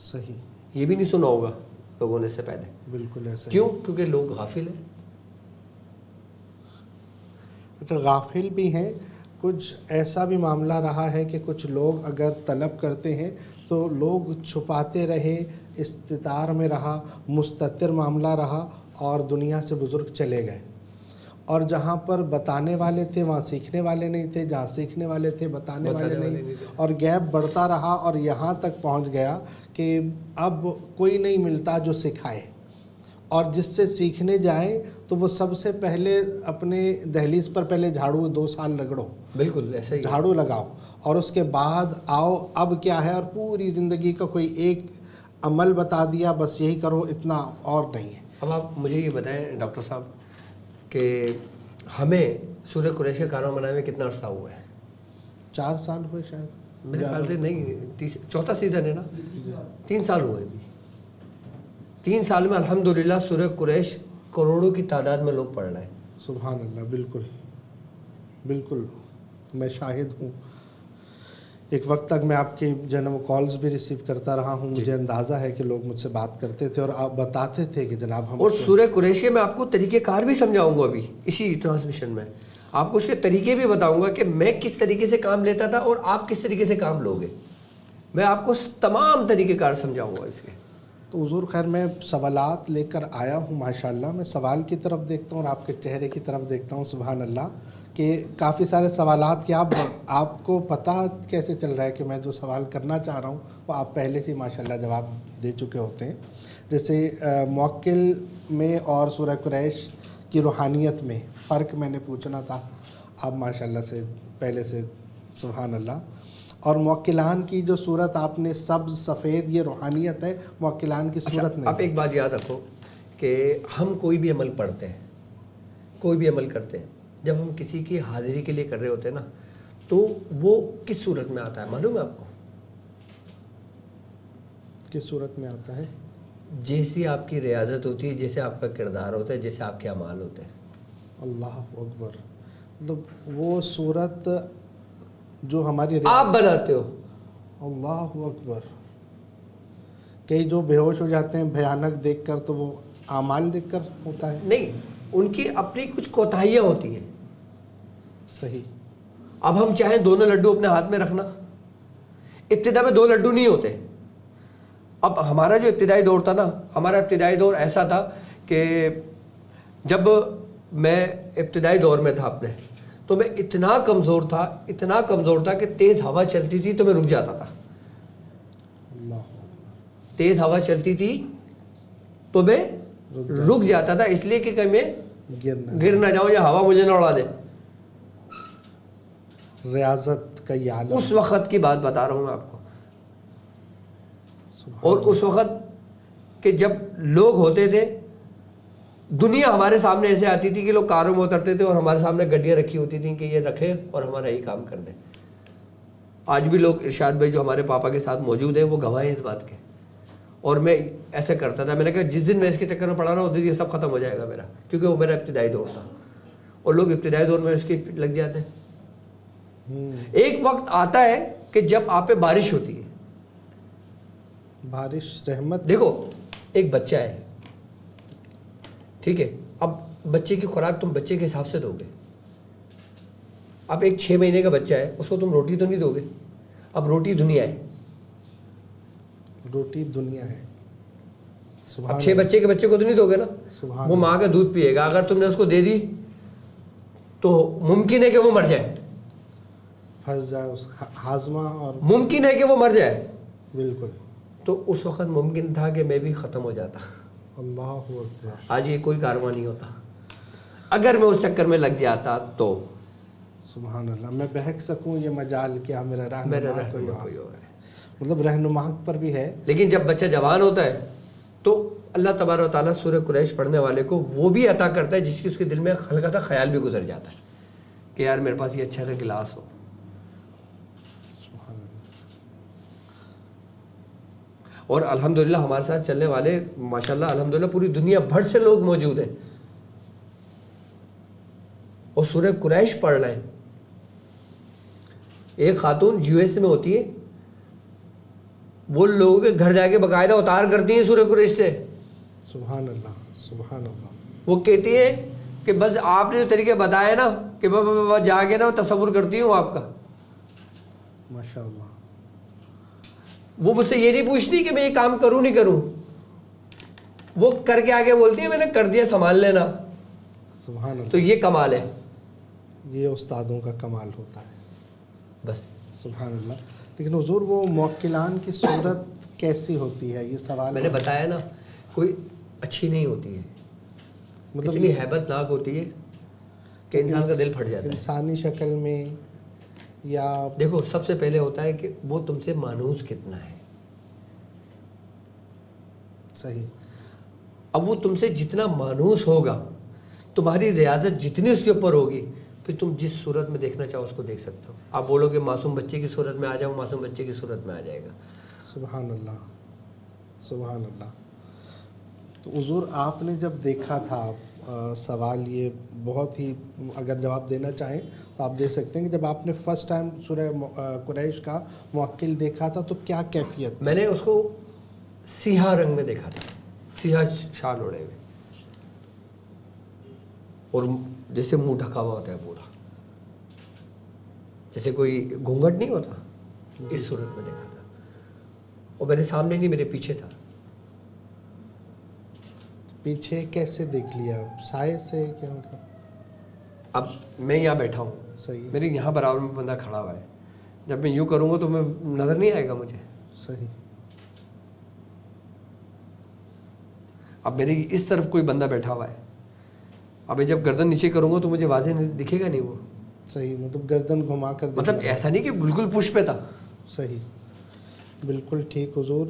صحیح. یہ بھی نہیں سنا ہوگا لوگوں نے اس سے پہلے. بالکل ایسا. کیوں؟ کیونکہ لوگ غافل ہیں. غافل بھی ہیں. کچھ ایسا بھی معاملہ رہا ہے کہ کچھ لوگ اگر طلب کرتے ہیں تو لوگ چھپاتے رہے, استتار میں رہا, مستتر معاملہ رہا, اور دنیا سے بزرگ چلے گئے. اور جہاں پر بتانے والے تھے وہاں سیکھنے والے نہیں تھے, جہاں سیکھنے والے تھے بتانے والے نہیں, اور گیپ بڑھتا رہا اور یہاں تک پہنچ گیا کہ اب کوئی نہیں ملتا جو سکھائے. اور جس سے سیکھنے جائیں تو وہ سب سے پہلے اپنے دہلیز پر پہلے جھاڑو 2 سال رگڑو, بالکل ایسا ہی جھاڑو لگاؤ, اور اس کے بعد آؤ اب کیا ہے, اور پوری زندگی کا کوئی ایک عمل بتا دیا, بس یہی کرو, اتنا اور نہیں ہے. اب آپ مجھے یہ بتائیں ڈاکٹر صاحب کہ ہمیں سورہ قریش کا کارنامہ بنانے میں کتنا عرصہ ہوا ہے؟ 4 سال ہوئے شاید, میرے خیال سے نہیں, چوتھا سیزن ہے نا, 3 سال ہوئے ابھی. 3 سال میں الحمدللہ سورہ قریش کروڑوں کی تعداد میں لوگ پڑھ رہے ہیں. سبحان اللہ. بالکل بالکل, میں شاہد ہوں. ایک وقت تک میں آپ کی جناب کالز بھی ریسیو کرتا رہا ہوں, مجھے اندازہ ہے کہ لوگ مجھ سے بات کرتے تھے اور آپ بتاتے تھے کہ جناب ہم. اور سورہ قریش کے میں آپ کو طریقہ کار بھی سمجھاؤں گا ابھی اسی ٹرانسمیشن میں, آپ کو اس کے طریقے بھی بتاؤں گا کہ میں کس طریقے سے کام لیتا تھا اور آپ کس طریقے سے کام لوگے. میں آپ کو تمام طریقہ کار سمجھاؤں گا اس کے. تو حضور خیر, میں سوالات لے کر آیا ہوں ماشاءاللہ. میں سوال کی طرف دیکھتا ہوں اور آپ کے چہرے کی طرف دیکھتا ہوں, سبحان اللہ, کہ کافی سارے سوالات کہ آپ کو پتہ کیسے چل رہا ہے کہ میں جو سوال کرنا چاہ رہا ہوں وہ آپ پہلے سے ماشاءاللہ جواب دے چکے ہوتے ہیں. جیسے موکل میں اور سورہ قریش کی روحانیت میں فرق میں نے پوچھنا تھا, آپ ماشاءاللہ سے پہلے سے, سبحان اللہ. اور موکلان کی جو صورت آپ نے سبز سفید, یہ روحانیت ہے, موکلان کی صورت نہیں. آپ ایک بات یاد رکھو کہ ہم کوئی بھی عمل پڑھتے ہیں, کوئی بھی عمل کرتے ہیں, جب ہم کسی کی حاضری کے لیے کر رہے ہوتے ہیں نا, تو وہ کس صورت میں آتا ہے معلوم ہے آپ کو؟ کس صورت میں آتا ہے؟ جیسی آپ کی ریاضت ہوتی ہے, جیسے آپ کا کردار ہوتا ہے, جیسے آپ کے اعمال ہوتے ہیں. اللہ اکبر. مطلب وہ صورت جو ہماری آپ بناتے ہو. اللہ اکبر. کئی جو بے ہوش ہو جاتے ہیں بھیانک دیکھ کر, تو وہ اعمال دیکھ کر ہوتا ہے؟ نہیں, ان کی اپنی کچھ کوتاہیاں ہوتی ہیں. صحیح. اب ہم چاہیں دونوں لڈو اپنے ہاتھ میں رکھنا, ابتدا میں 2 لڈو نہیں ہوتے. اب ہمارا جو ابتدائی دور تھا نا, ہمارا ابتدائی دور ایسا تھا کہ جب میں ابتدائی دور میں تھا اپنے, تو میں اتنا کمزور تھا کہ تیز ہوا چلتی تھی تو میں رک جاتا تھا. تیز ہوا چلتی تھی تو میں رک جاتا تھا، اس لیے کہ کہیں میں گر نہ جاؤں یا ہوا مجھے نہ اڑا دے. ریاضت کا یہ عالم. اس وقت کی بات بتا رہا ہوں میں آپ کو. اور اس وقت کہ جب لوگ ہوتے تھے، دنیا ہمارے سامنے ایسے آتی تھی کہ لوگ کاروں میں اترتے تھے اور ہمارے سامنے گڈیاں رکھی ہوتی تھیں کہ یہ رکھے اور ہمارا یہی کام کر دیں. آج بھی لوگ، ارشاد بھائی جو ہمارے پاپا کے ساتھ موجود ہیں، وہ گواہ ہیں اس بات کے. اور میں ایسے کرتا تھا. میں نے کہا جس دن میں اس کے چکر میں پڑا رہا ہوں اس دن یہ سب ختم ہو جائے گا میرا، کیونکہ وہ میرا ابتدائی دور تھا. اور لوگ ابتدائی دور میں اس کے لگ جاتے ہیں. ایک وقت آتا ہے کہ جب آپ پہ بارش ہوتی ہے. بارش رحمت. دیکھو ایک بچہ ہے، ٹھیک ہے، اب بچے کی خوراک تم بچے کے حساب سے دو گے. اب ایک 6 مہینے کا بچہ ہے، اس کو تم روٹی تو نہیں دو گے. اب روٹی دنیا ہے. روٹی دنیا ہے. اب 6 بچے کے بچے کو تو نہیں دو گے نا. وہ ماں کا دودھ پیے گا. اگر تم نے اس کو دے دی تو ممکن ہے کہ وہ مر جائے. پھنس جائے اس ہاضمہ، اور ممکن ہے کہ وہ مر جائے. بالکل. تو اس وقت ممکن تھا کہ میں بھی ختم ہو جاتا. اللہ اکبر. آج یہ کوئی کارواں نہیں ہوتا. اگر میں اس چکر میں لگ جاتا تو سبحان اللہ، میں بہک سکوں یہ مجال کیا میرا رہنما کوئی کوئی اور ہے. مطلب رہنما پر بھی ہے. لیکن جب بچہ جوان ہوتا ہے تو اللہ تبارک و تعالیٰ سورہ قریش پڑھنے والے کو وہ بھی عطا کرتا ہے جس کی اس کے دل میں ہلکا سا خیال بھی گزر جاتا ہے کہ یار میرے پاس یہ اچھا سا گلاس ہو. سبحان اللہ. اور الحمدللہ ہمارے ساتھ چلنے والے ماشاءاللہ الحمدللہ پوری دنیا بھر سے لوگ موجود ہیں اور سورہ قریش پڑھ رہے ہیں. ایک خاتون یو ایس میں ہوتی ہے، وہ لوگوں کے گھر جا کے باقاعدہ اتار کرتی ہیں سورہ قریش سے. سبحان اللہ. سبحان اللہ. وہ کہتی ہے کہ بس آپ نے جو طریقے بتائے نا کہ میں جا کے نا تصور کرتی ہوں آپ کا. ماشاء اللہ. وہ مجھ سے یہ نہیں پوچھتی کہ میں یہ کام کروں نہیں کروں، وہ کر کے آگے بولتی ہے میں نے کر دیا، سنبھال لینا. سبحان اللہ. تو یہ کمال ہے. یہ استادوں کا کمال ہوتا ہے. بس سبحان اللہ. لیکن حضور وہ موکلان کی صورت کیسی ہوتی ہے؟ یہ سوال میں نے بتایا نا، کوئی اچھی نہیں ہوتی ہے، مطلب اتنی ہیبت ناک ہوتی ہے کہ انسان کا دل پھٹ جاتا ہے. انسانی شکل میں یا دیکھو سب سے پہلے ہوتا ہے کہ وہ تم سے مانوس کتنا ہے. صحیح. اب وہ تم سے جتنا مانوس ہوگا، تمہاری ریاضت جتنی اس کے اوپر ہوگی، پھر تم جس صورت میں دیکھنا چاہو اس کو دیکھ سکتے ہو. آپ بولو کہ معصوم بچے کی صورت میں آ جاؤ، معصوم بچے کی صورت میں آ جائے گا. سبحان اللہ. سبحان اللہ. تو حضور آپ نے جب دیکھا تھا، سوال یہ بہت ہی، اگر جواب دینا چاہیں تو آپ دے سکتے ہیں، کہ جب آپ نے فرسٹ ٹائم سورہ قریش کا موکل دیکھا تھا تو کیا کیفیت؟ میں نے اس کو سیاہ رنگ میں دیکھا تھا، سیاہ شال اوڑے ہوئے، اور جیسے منہ ڈھکا ہوا ہوتا ہے پورا، جیسے کوئی گھونگھٹ نہیں ہوتا، اس صورت میں دیکھا تھا. اور میرے سامنے نہیں، میرے پیچھے تھا. پیچھے کیسے دیکھ لیا؟ سائے سے کیا مطلب؟ اب میں یہاں بیٹھا ہوں، صحیح. میرے یہاں برابر میں بندہ کھڑا ہوا ہے. جب میں یوں کروں گا تو میں نظر نہیں آئے گا مجھے. صحیح. اب میری اس طرف کوئی بندہ بیٹھا ہوا ہے، اب میں جب گردن نیچے کروں گا تو مجھے واضح دکھے گا نہیں وہ. صحیح. مطلب گردن گھما کر مطلب ایسا نہیں کہ بالکل پشت پہ تھا. صحیح. بالکل ٹھیک حضور.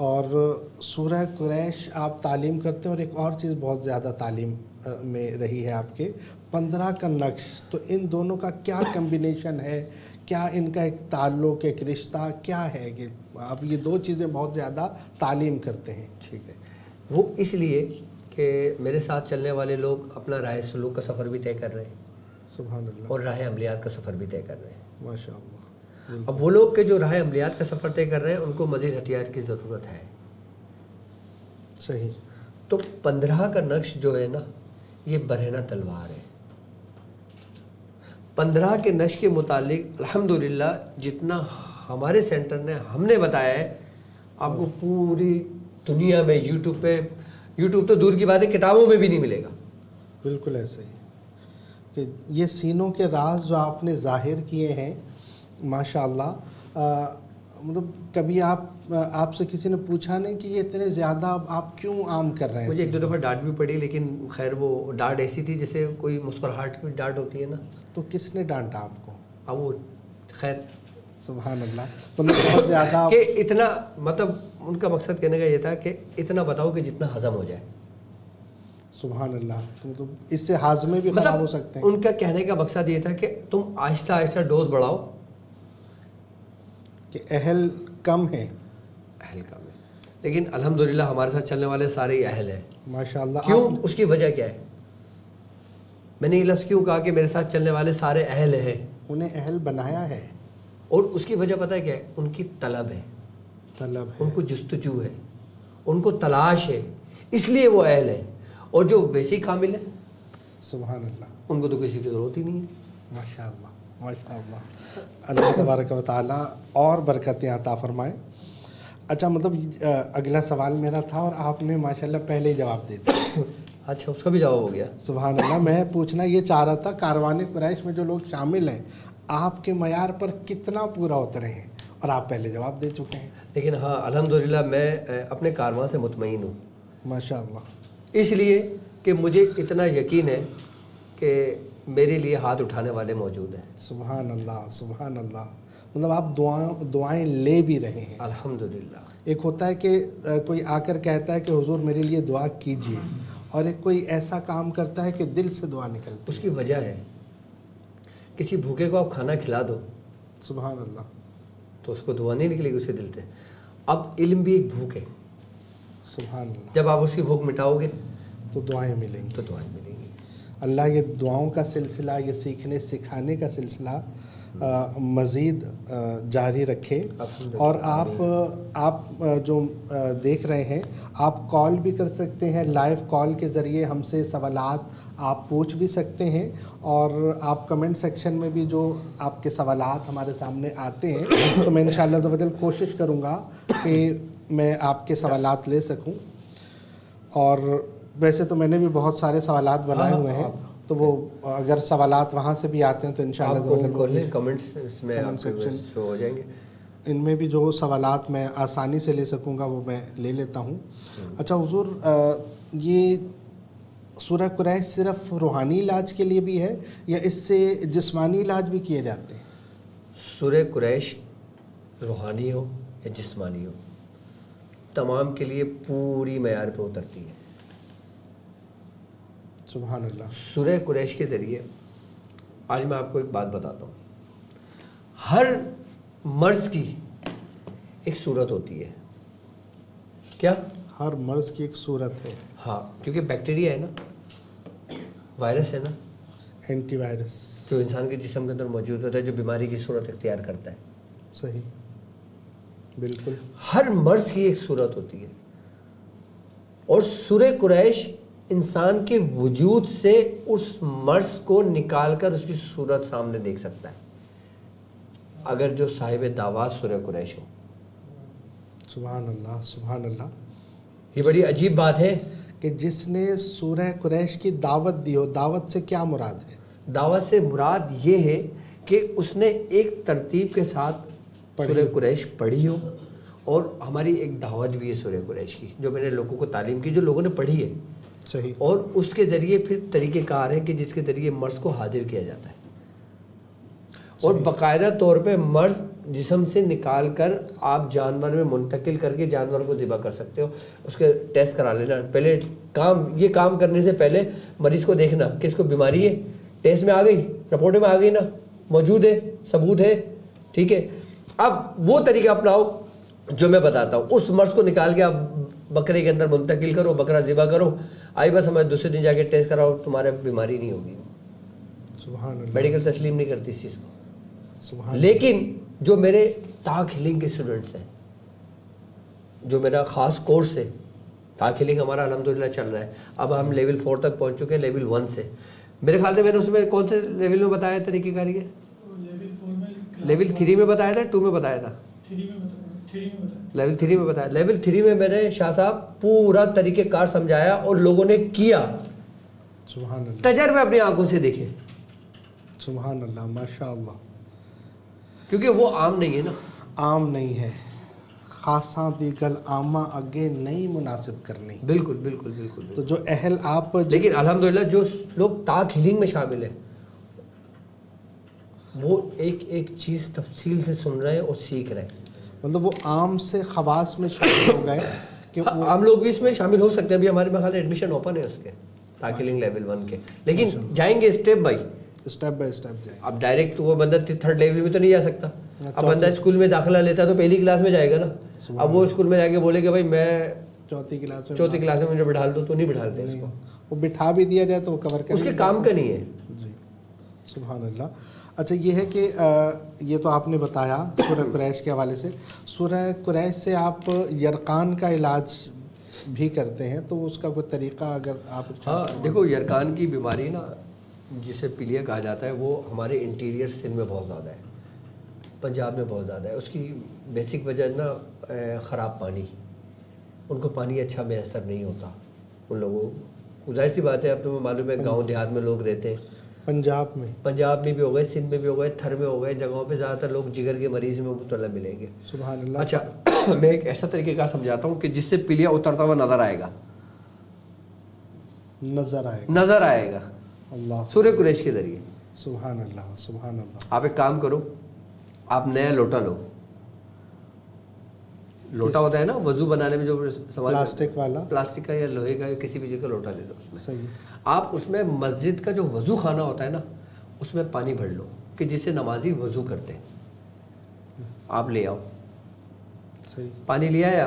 اور سورہ قریش آپ تعلیم کرتے ہیں، اور ایک اور چیز بہت زیادہ تعلیم میں رہی ہے آپ کے، 15 کا نقش. تو ان دونوں کا کیا کمبینیشن ہے؟ کیا ان کا ایک تعلق، ایک رشتہ کیا ہے کہ آپ یہ دو چیزیں بہت زیادہ تعلیم کرتے ہیں؟ ٹھیک ہے. وہ اس لیے کہ میرے ساتھ چلنے والے لوگ اپنا راہ سلوک کا سفر بھی طے کر رہے ہیں، سبحان اللہ. اور راہ عملیات کا سفر بھی طے کر رہے ہیں. ماشاء اللہ. اب وہ لوگ کہ جو راہ عملیات کا سفر طے کر رہے ہیں ان کو مزید ہتھیار کی ضرورت ہے. صحیح. تو 15 کا نقش جو ہے نا، یہ برہنہ تلوار ہے. 15 کے نقش کے متعلق الحمدللہ جتنا ہمارے سینٹر نے ہم نے بتایا ہے، آپ کو پوری دنیا میں یوٹیوب تو دور کی بات ہے، کتابوں میں بھی نہیں ملے گا. بالکل ایسا ہی. کہ یہ سینوں کے راز جو آپ نے ظاہر کیے ہیں ماشاء اللہ، مطلب کبھی آپ سے کسی نے پوچھا نہیں کہ یہ اتنے زیادہ آپ کیوں عام کر رہے ہیں؟ مجھے ایک دو دفعہ ڈانٹ بھی پڑی، لیکن خیر وہ ڈانٹ ایسی تھی جیسے کوئی مسکراہٹ کی ڈانٹ ہوتی ہے نا. تو کس نے ڈانٹا آپ کو؟ اب وہ خیر سبحان اللہ، مطلب بہت زیادہ کہ اتنا، مطلب ان کا مقصد کہنے کا یہ تھا کہ اتنا بتاؤ کہ جتنا ہضم ہو جائے. سبحان اللہ، تو مطلب اس سے ہاضمے بھی خراب ہو سکتے ہیں. ان کا کہنے کا مقصد یہ تھا کہ تم آہستہ آہستہ ڈوز بڑھاؤ. کہ اہل کم ہیں. اہل کم ہے، لیکن الحمدللہ ہمارے ساتھ چلنے والے سارے ہی اہل ہیں. ماشاء اللہ. کیوں؟ اس کی وجہ کیا ہے؟ میں نے یہ لفظ کیوں کہا کہ میرے ساتھ چلنے والے سارے اہل ہیں؟ انہیں اہل بنایا ہے. اور اس کی وجہ پتہ ہے کیا ہے؟ ان کی طلب ہے، طلب ہے، ان کو جستجو ہے، ان کو تلاش ہے، اس لیے وہ اہل ہے. اور جو ویسے ہی کامل ہے، سبحان اللہ، ان کو تو کسی کی ضرورت ہی نہیں ہے. ماشاء اللہ ماشاء اللہ. اللہ تبارک و تعالیٰ اور برکتیں عطا فرمائے. اچھا، مطلب اگلا سوال میرا تھا اور آپ نے ماشاءاللہ پہلے ہی جواب دے دیا. اچھا، اس کا بھی جواب ہو گیا. سبحان اللہ. میں پوچھنا یہ چاہ رہا تھا، کاروان قریش میں جو لوگ شامل ہیں آپ کے معیار پر کتنا پورا اترے ہیں؟ اور آپ پہلے جواب دے چکے ہیں. لیکن ہاں الحمدللہ میں اپنے کارواں سے مطمئن ہوں. ماشاء اللہ. اس لیے کہ مجھے اتنا یقین ہے کہ میرے لیے ہاتھ اٹھانے والے موجود ہیں. سبحان اللہ سبحان اللہ. مطلب آپ دعائیں لے بھی رہے ہیں. الحمدللہ. ایک ہوتا ہے کہ کوئی آ کر کہتا ہے کہ حضور میرے لیے دعا کیجیے، اور ایک کوئی ایسا کام کرتا ہے کہ دل سے دعا نکلتی. اس کی وجہ ہے، کسی بھوکے کو آپ کھانا کھلا دو، سبحان اللہ، تو اس کو دعا نہیں نکلے گی اسے دل سے. اب علم بھی ایک بھوک ہے. سبحان اللہ. جب آپ اس کی بھوک مٹاؤ گے تو دعائیں ملیں گی. تو دعائیں ملیں گی. اللہ یہ دعاؤں کا سلسلہ، یہ سیکھنے سکھانے کا سلسلہ مزید جاری رکھے. اور آپ جو دیکھ رہے ہیں، آپ کال بھی کر سکتے ہیں. لائیو کال کے ذریعے ہم سے سوالات آپ پوچھ بھی سکتے ہیں، اور آپ کمنٹ سیکشن میں بھی جو آپ کے سوالات ہمارے سامنے آتے ہیں تو میں انشاءاللہ عز و جل کوشش کروں گا کہ میں آپ کے سوالات لے سکوں. اور ویسے تو میں نے بھی بہت سارے سوالات بنائے ہوئے ہیں، تو وہ اگر سوالات وہاں سے بھی آتے ہیں تو انشاءاللہ کمنٹس میں شو ہو جائیں گے. ان میں بھی جو سوالات میں آسانی سے لے سکوں گا وہ میں لے لیتا ہوں. اچھا حضور، یہ سورہ قریش صرف روحانی علاج کے لیے بھی ہے یا اس سے جسمانی علاج بھی کیے جاتے ہیں؟ سورہ قریش روحانی ہو یا جسمانی ہو، تمام کے لیے پوری معیار پہ اترتی ہے. سبحان اللہ. سورہ قریش کے ذریعے آج میں آپ کو ایک بات بتاتا ہوں. ہر مرض کی ایک صورت ہوتی ہے. کیا؟ ہر مرض کی ایک صورت ہے. ہاں، کیونکہ بیکٹیریا ہے نا، وائرس ہے نا، اینٹی وائرس جو انسان کے جسم کے اندر موجود ہوتا ہے، جو بیماری کی صورت اختیار کرتا ہے. صحیح، بالکل. ہر مرض کی ایک صورت ہوتی ہے، اور سورہ قریش انسان کے وجود سے اس مرض کو نکال کر اس کی صورت سامنے دیکھ سکتا ہے، اگر جو صاحب دعوات سورہ قریش ہو. سبحان اللہ سبحان اللہ. یہ بڑی عجیب بات ہے کہ جس نے سورہ قریش کی دعوت دی ہو. دعوت سے کیا مراد ہے؟ دعوت سے مراد یہ ہے کہ اس نے ایک ترتیب کے ساتھ سورہ قریش پڑھی ہو، اور ہماری ایک دعوت بھی ہے سورہ قریش کی جو میں نے لوگوں کو تعلیم کی، جو لوگوں نے پڑھی ہے. صحیح. اور اس کے ذریعے پھر طریقہ کار ہے کہ جس کے ذریعے مرض کو حاضر کیا جاتا ہے، اور باقاعدہ طور پہ مرض جسم سے نکال کر آپ جانور میں منتقل کر کے جانور کو ذبح کر سکتے ہو. اس کے ٹیسٹ کرا لینا پہلے. یہ کام کرنے سے پہلے مریض کو دیکھنا کہ اس کو بیماری ہے، ٹیسٹ میں آ گئی، رپورٹ میں آ گئی نا، موجود ہے، ثبوت ہے، ٹھیک ہے. اب وہ طریقہ اپناؤ جو میں بتاتا ہوں. اس مرض کو نکال کے آپ بکرے کے اندر منتقل کرو، بکرا ذبح کرو، آئی بس ہمیں دوسرے دن جا کے ٹیسٹ کراؤ، تمہارے بیماری نہیں ہوگی. سبحان اللہ. میڈیکل تسلیم نہیں کرتی اس چیز کو. سبحان. لیکن جو میرے تاک ہیلنگ کے اسٹوڈنٹس ہیں، جو میرا خاص کورس ہے، تاک ہیلنگ ہمارا الحمدللہ چل رہا ہے. اب ہم لیول 4 تک پہنچ چکے ہیں، لیول 1 سے. میرے خیال سے میں نے اس میں کون سے لیول میں بتایا طریقہ کاری کے؟ لیول 3 میں بتایا تھا، 2 میں بتایا تھا؟ لیول 3 میں بتایا. لیول 3 میں میں نے شاہ صاحب پورا طریقہ کار سمجھایا اور لوگوں نے کیا. سبحان اللہ. تجربے اپنی آنکھوں سے دیکھے. سبحان اللہ، ماشاء اللہ. کیونکہ وہ عام نہیں ہے نا. عام نہیں ہے، خاصاں دیگل عامہ اگے نہیں مناسب کرنی. بالکل بالکل بالکل. تو جو اہل آپ لیکن الحمدللہ جو لوگ تاک ہیلنگ میں شامل ہیں وہ ایک ایک چیز تفصیل سے سن رہے ہیں اور سیکھ رہے ہیں. مطلب وہ عام سے خواص میں شامل ہو گئے کہ وہ عام لوگ بھی اس میں شامل ہو سکتے ہیں. ابھی ہمارے میں خیال ایڈمیشن اوپن ہے اس کے تاک ہیلنگ لیول 1 کے، لیکن جائیں گے step by step by step جائیں. اب ڈائریکٹ وہ بندہ 3rd لیول میں تو نہیں جا سکتا. اب بندہ اسکول میں داخلہ لیتا ہے تو پہلی کلاس میں جائے گا نا. اب وہ اسکول میں جا کے بولے کہ بھائی میں 4تھی کلاس میں مجھے بٹھا دو تو نہیں بٹھالتے اس کو. وہ بٹھا بھی دیا جائے تو وہ کور کر اس کے کام کا نہیں ہے. جی سبحان اللہ. اچھا یہ ہے کہ یہ تو آپ نے بتایا سورہ قریش کے حوالے سے. سورہ قریش سے آپ یرقان کا علاج بھی کرتے ہیں، تو اس کا کوئی طریقہ اگر آپ ہاں دیکھو، یرقان کی بیماری نا جسے پیلیا کہا جاتا ہے وہ ہمارے انٹیریئر سندھ میں بہت زیادہ ہے، پنجاب میں بہت زیادہ ہے. اس کی بیسک وجہ نا خراب پانی. ان کو پانی اچھا میسر نہیں ہوتا ان لوگوں کو. ظاہر سی بات ہے، اب تمہیں معلوم ہے گاؤں دیہات میں لوگ رہتے ہیں. پنجاب میں بھی ہو گئے، سندھ میں بھی ہو گئے، تھر میں ہو گئے، جگہوں پہ زیادہ تر لوگ جگر کے مریض میں مبتلا ملیں گے. سبحان اللہ. اچھا میں ایک ایسا طریقہ کار سمجھاتا ہوں کہ جس سے پیلیا اترتا ہوا نظر آئے گا. نظر آئے گا اللہ سورہ قریش کے ذریعے. سبحان اللہ سبحان اللہ. آپ ایک کام کرو، آپ نیا لوٹا لو. لوٹا ہوتا ہے نا وضو بنانے میں جو سوال، پلاسٹک کا یا لوہے کا یا کسی بھی چیز کا لوٹا لے لو. اس میں صحیح. آپ اس میں مسجد کا جو وضو خانہ ہوتا ہے نا اس میں پانی بھر لو کہ جس سے نمازی وضو کرتے ہیں. آپ لے آؤ. صحیح. پانی لیا ہے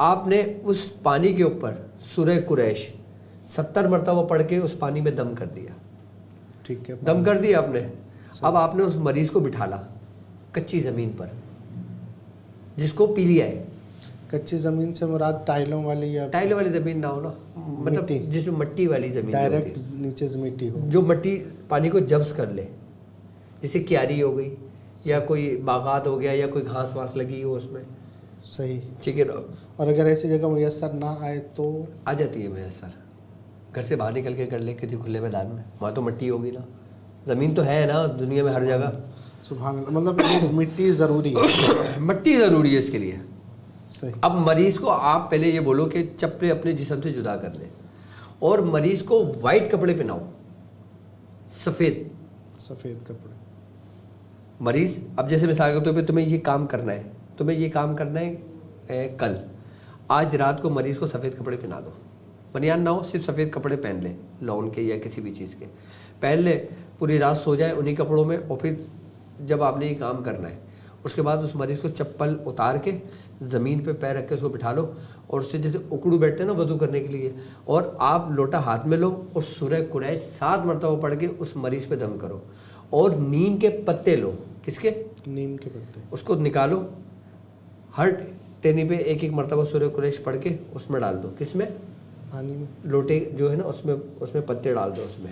آپ نے اس پانی کے اوپر سورہ قریش 70 مرتبہ پڑھ کے اس پانی میں دم کر دیا. ٹھیک ہے. دم کر دیا آپ نے. اب آپ نے اس مریض کو بٹھالا کچی زمین پر جس کو پیلیا ہے. کچی زمین سے مراد ٹائلوں والی یا ٹائلوں والی زمین نہ ہو نا، مطلب جس میں مٹی والی زمین ڈائریکٹ نیچے سے مٹی ہو، جو مٹی پانی کو جبس کر لے، جیسے کیاری ہو گئی یا کوئی باغات ہو گیا یا کوئی گھاس واس لگی ہو اس میں. صحیح. ٹھیک ہے. اور اگر ایسی جگہ میسر نہ آئے تو آ جاتی ہے میسر. گھر سے باہر نکل کے کر لے کسی کھلے میدان میں، وہاں تو مٹی ہوگی نا. زمین تو ہے نا دنیا میں ہر جگہ. سبحان اللہ. مطلب مٹی ضروری ہے. مٹی ضروری ہے اس کے لیے. صحیح. اب مریض کو آپ پہلے یہ بولو کہ چپلے اپنے جسم سے جدا کر لیں اور مریض کو وائٹ کپڑے پہناؤ، سفید کپڑے. مریض اب جیسے مثال کے طور پہ تمہیں یہ کام کرنا ہے کل، آج رات کو مریض کو سفید کپڑے پہنا دو. بنیان نہ ہو، صرف سفید کپڑے پہن لے، لون کے یا کسی بھی چیز کے پہن لے، پوری رات سو جائے انہی کپڑوں میں. اور پھر جب آپ نے یہ کام کرنا ہے اس کے بعد اس مریض کو چپل اتار کے زمین پہ پیر رکھ کے اس کو بٹھا لو اور اس سے جیسے اکڑو بیٹھتے ہیں نا وضو کرنے کے لیے، اور آپ لوٹا ہاتھ میں لو اور سورہ قریش 7 مرتبہ پڑھ کے اس مریض پہ دم کرو. اور نیم کے پتے لو. کس کے؟ نیم کے پتے. اس کو نکالو، ہر ٹہنی پہ ایک مرتبہ سورہ قریش پڑھ کے اس میں ڈال دو. کس میں؟ پانی میں. لوٹے جو ہے نا اس میں پتے ڈال دو اس میں.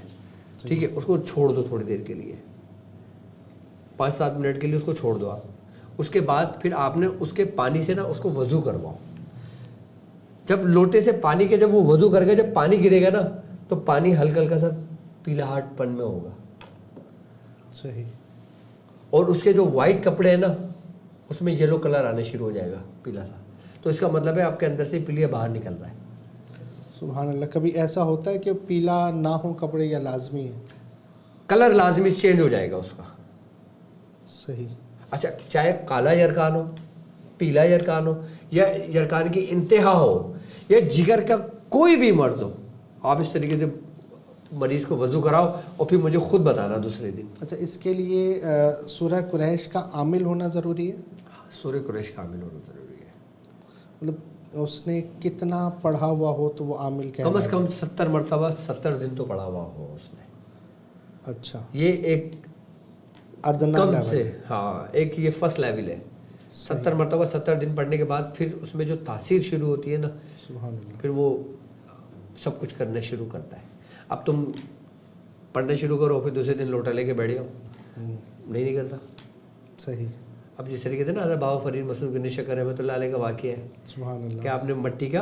ٹھیک ہے. اس کو چھوڑ دو تھوڑی دیر کے لیے، 5-7 منٹ کے لیے اس کو چھوڑ دو آپ. اس کے بعد پھر آپ نے اس کے پانی سے نا اس کو وضو کرواؤ. جب لوٹے سے پانی کے جب وہ وضو کر گئے، جب پانی گرے گا نا تو پانی ہلکا ہلکا سا پیلاہٹ پن میں ہوگا. صحیح. اور اس کے جو وائٹ کپڑے ہیں نا اس میں یلو کلر آنے شروع ہو جائے گا، پیلا سا. تو اس کا مطلب ہے آپ کے اندر سے پیلیا باہر نکل رہا ہے. سبحان اللہ. کبھی ایسا ہوتا ہے کہ پیلا نہ ہو کپڑے یا لازمی ہے؟ کلر لازمی چینج ہو جائے گا اس کا. صحیح. اچھا چاہے کالا یرقان ہو، پیلا یرقان ہو، یا یرقان کی انتہا ہو، یا جگر کا کوئی بھی مرض ہو، آپ اس طریقے سے مریض کو وضو کراؤ اور پھر مجھے خود بتانا دوسرے دن. اچھا اس کے لیے سورہ قریش کا عامل ہونا ضروری ہے؟ سورہ قریش کا عامل ہونا ضروری ہے. مطلب اس نے کتنا پڑھا ہوا ہو تو وہ عامل کیا؟ کم از کم 70 مرتبہ 70 دن تو پڑھا ہوا ہو اس نے. اچھا یہ ایک ادنا کم لیول سے، ہاں ایک یہ فرسٹ لیول ہے. 70 مرتبہ 70 دن پڑھنے کے بعد پھر اس میں جو تاثیر شروع ہوتی ہے نا، سبحان اللہ، پھر وہ سب کچھ کرنا شروع کرتا ہے. اب تم پڑھنا شروع کرو پھر دوسرے دن لوٹا لے کے بیٹھ جاؤ، نہیں نکلتا. صحیح. اب جس طریقے سے نا حضرت بابا فرید مسعود گنج شکر رحمۃ اللہ علیہ کا واقعہ ہے سبحان اللہ کہ آپ نے مٹی کا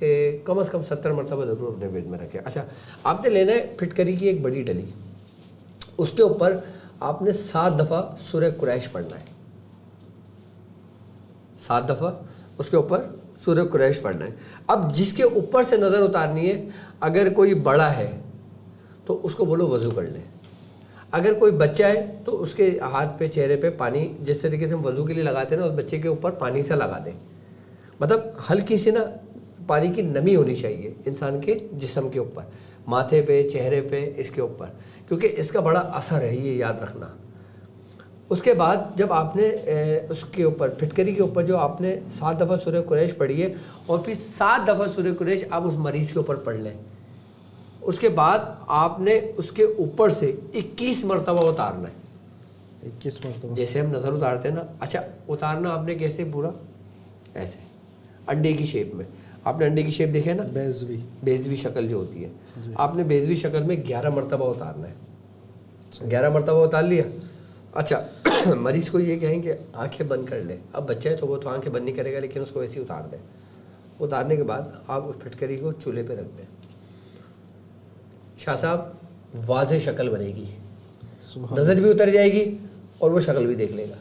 کہ کم از کم 70 مرتبہ ضرور اپنے پیٹ میں رکھیں. اچھا آپ نے لینا ہے پھٹکری کی ایک بڑی ڈلی, اس کے اوپر آپ نے 7 دفعہ سورہ قریش پڑھنا ہے. 7 دفعہ اس کے اوپر سورہ قریش پڑھنا ہے. اب جس کے اوپر سے نظر اتارنی ہے, اگر کوئی بڑا ہے تو اس کو بولو وضو کر لے. اگر کوئی بچہ ہے تو اس کے ہاتھ پہ چہرے پہ پانی جس طریقے سے ہم وضو کے لیے لگاتے ہیں نا, اس بچے کے اوپر پانی سے لگا دیں. مطلب ہلکی سی نا پانی کی نمی ہونی چاہیے انسان کے جسم کے اوپر, ماتھے پہ, چہرے پہ, اس کے اوپر, کیونکہ اس کا بڑا اثر ہے, یہ یاد رکھنا. اس کے بعد جب آپ نے اس کے اوپر پھٹکری کے اوپر جو آپ نے 7 دفعہ سورہ قریش پڑھی ہے, اور پھر 7 دفعہ سورہ قریش آپ اس مریض کے اوپر پڑھ لیں. اس کے بعد آپ نے اس کے اوپر سے 21 مرتبہ اتارنا ہے. 21 مرتبہ جیسے ہم نظر اتارتے ہیں نا, اچھا اتارنا آپ نے کیسے, پورا ایسے انڈے کی شیپ میں. آپ نے انڈے کی شیپ دیکھے نا, بیزوی شکل جو ہوتی ہے, آپ نے بیزوی شکل میں 11 مرتبہ اتارنا ہے. 11 مرتبہ اتار لیا. اچھا مریض کو یہ کہیں کہ آنکھیں بند کر لے. اب بچہ ہے تو وہ تو آنکھیں بند نہیں کرے گا, لیکن اس کو ایسے ہی اتار دیں. اتارنے کے بعد آپ اس پھٹکری کو چولہے پہ رکھ دیں. شاہ صاحب واضح شکل بنے گی, نظر بھی اتر جائے گی اور وہ شکل بھی دیکھ لے گا.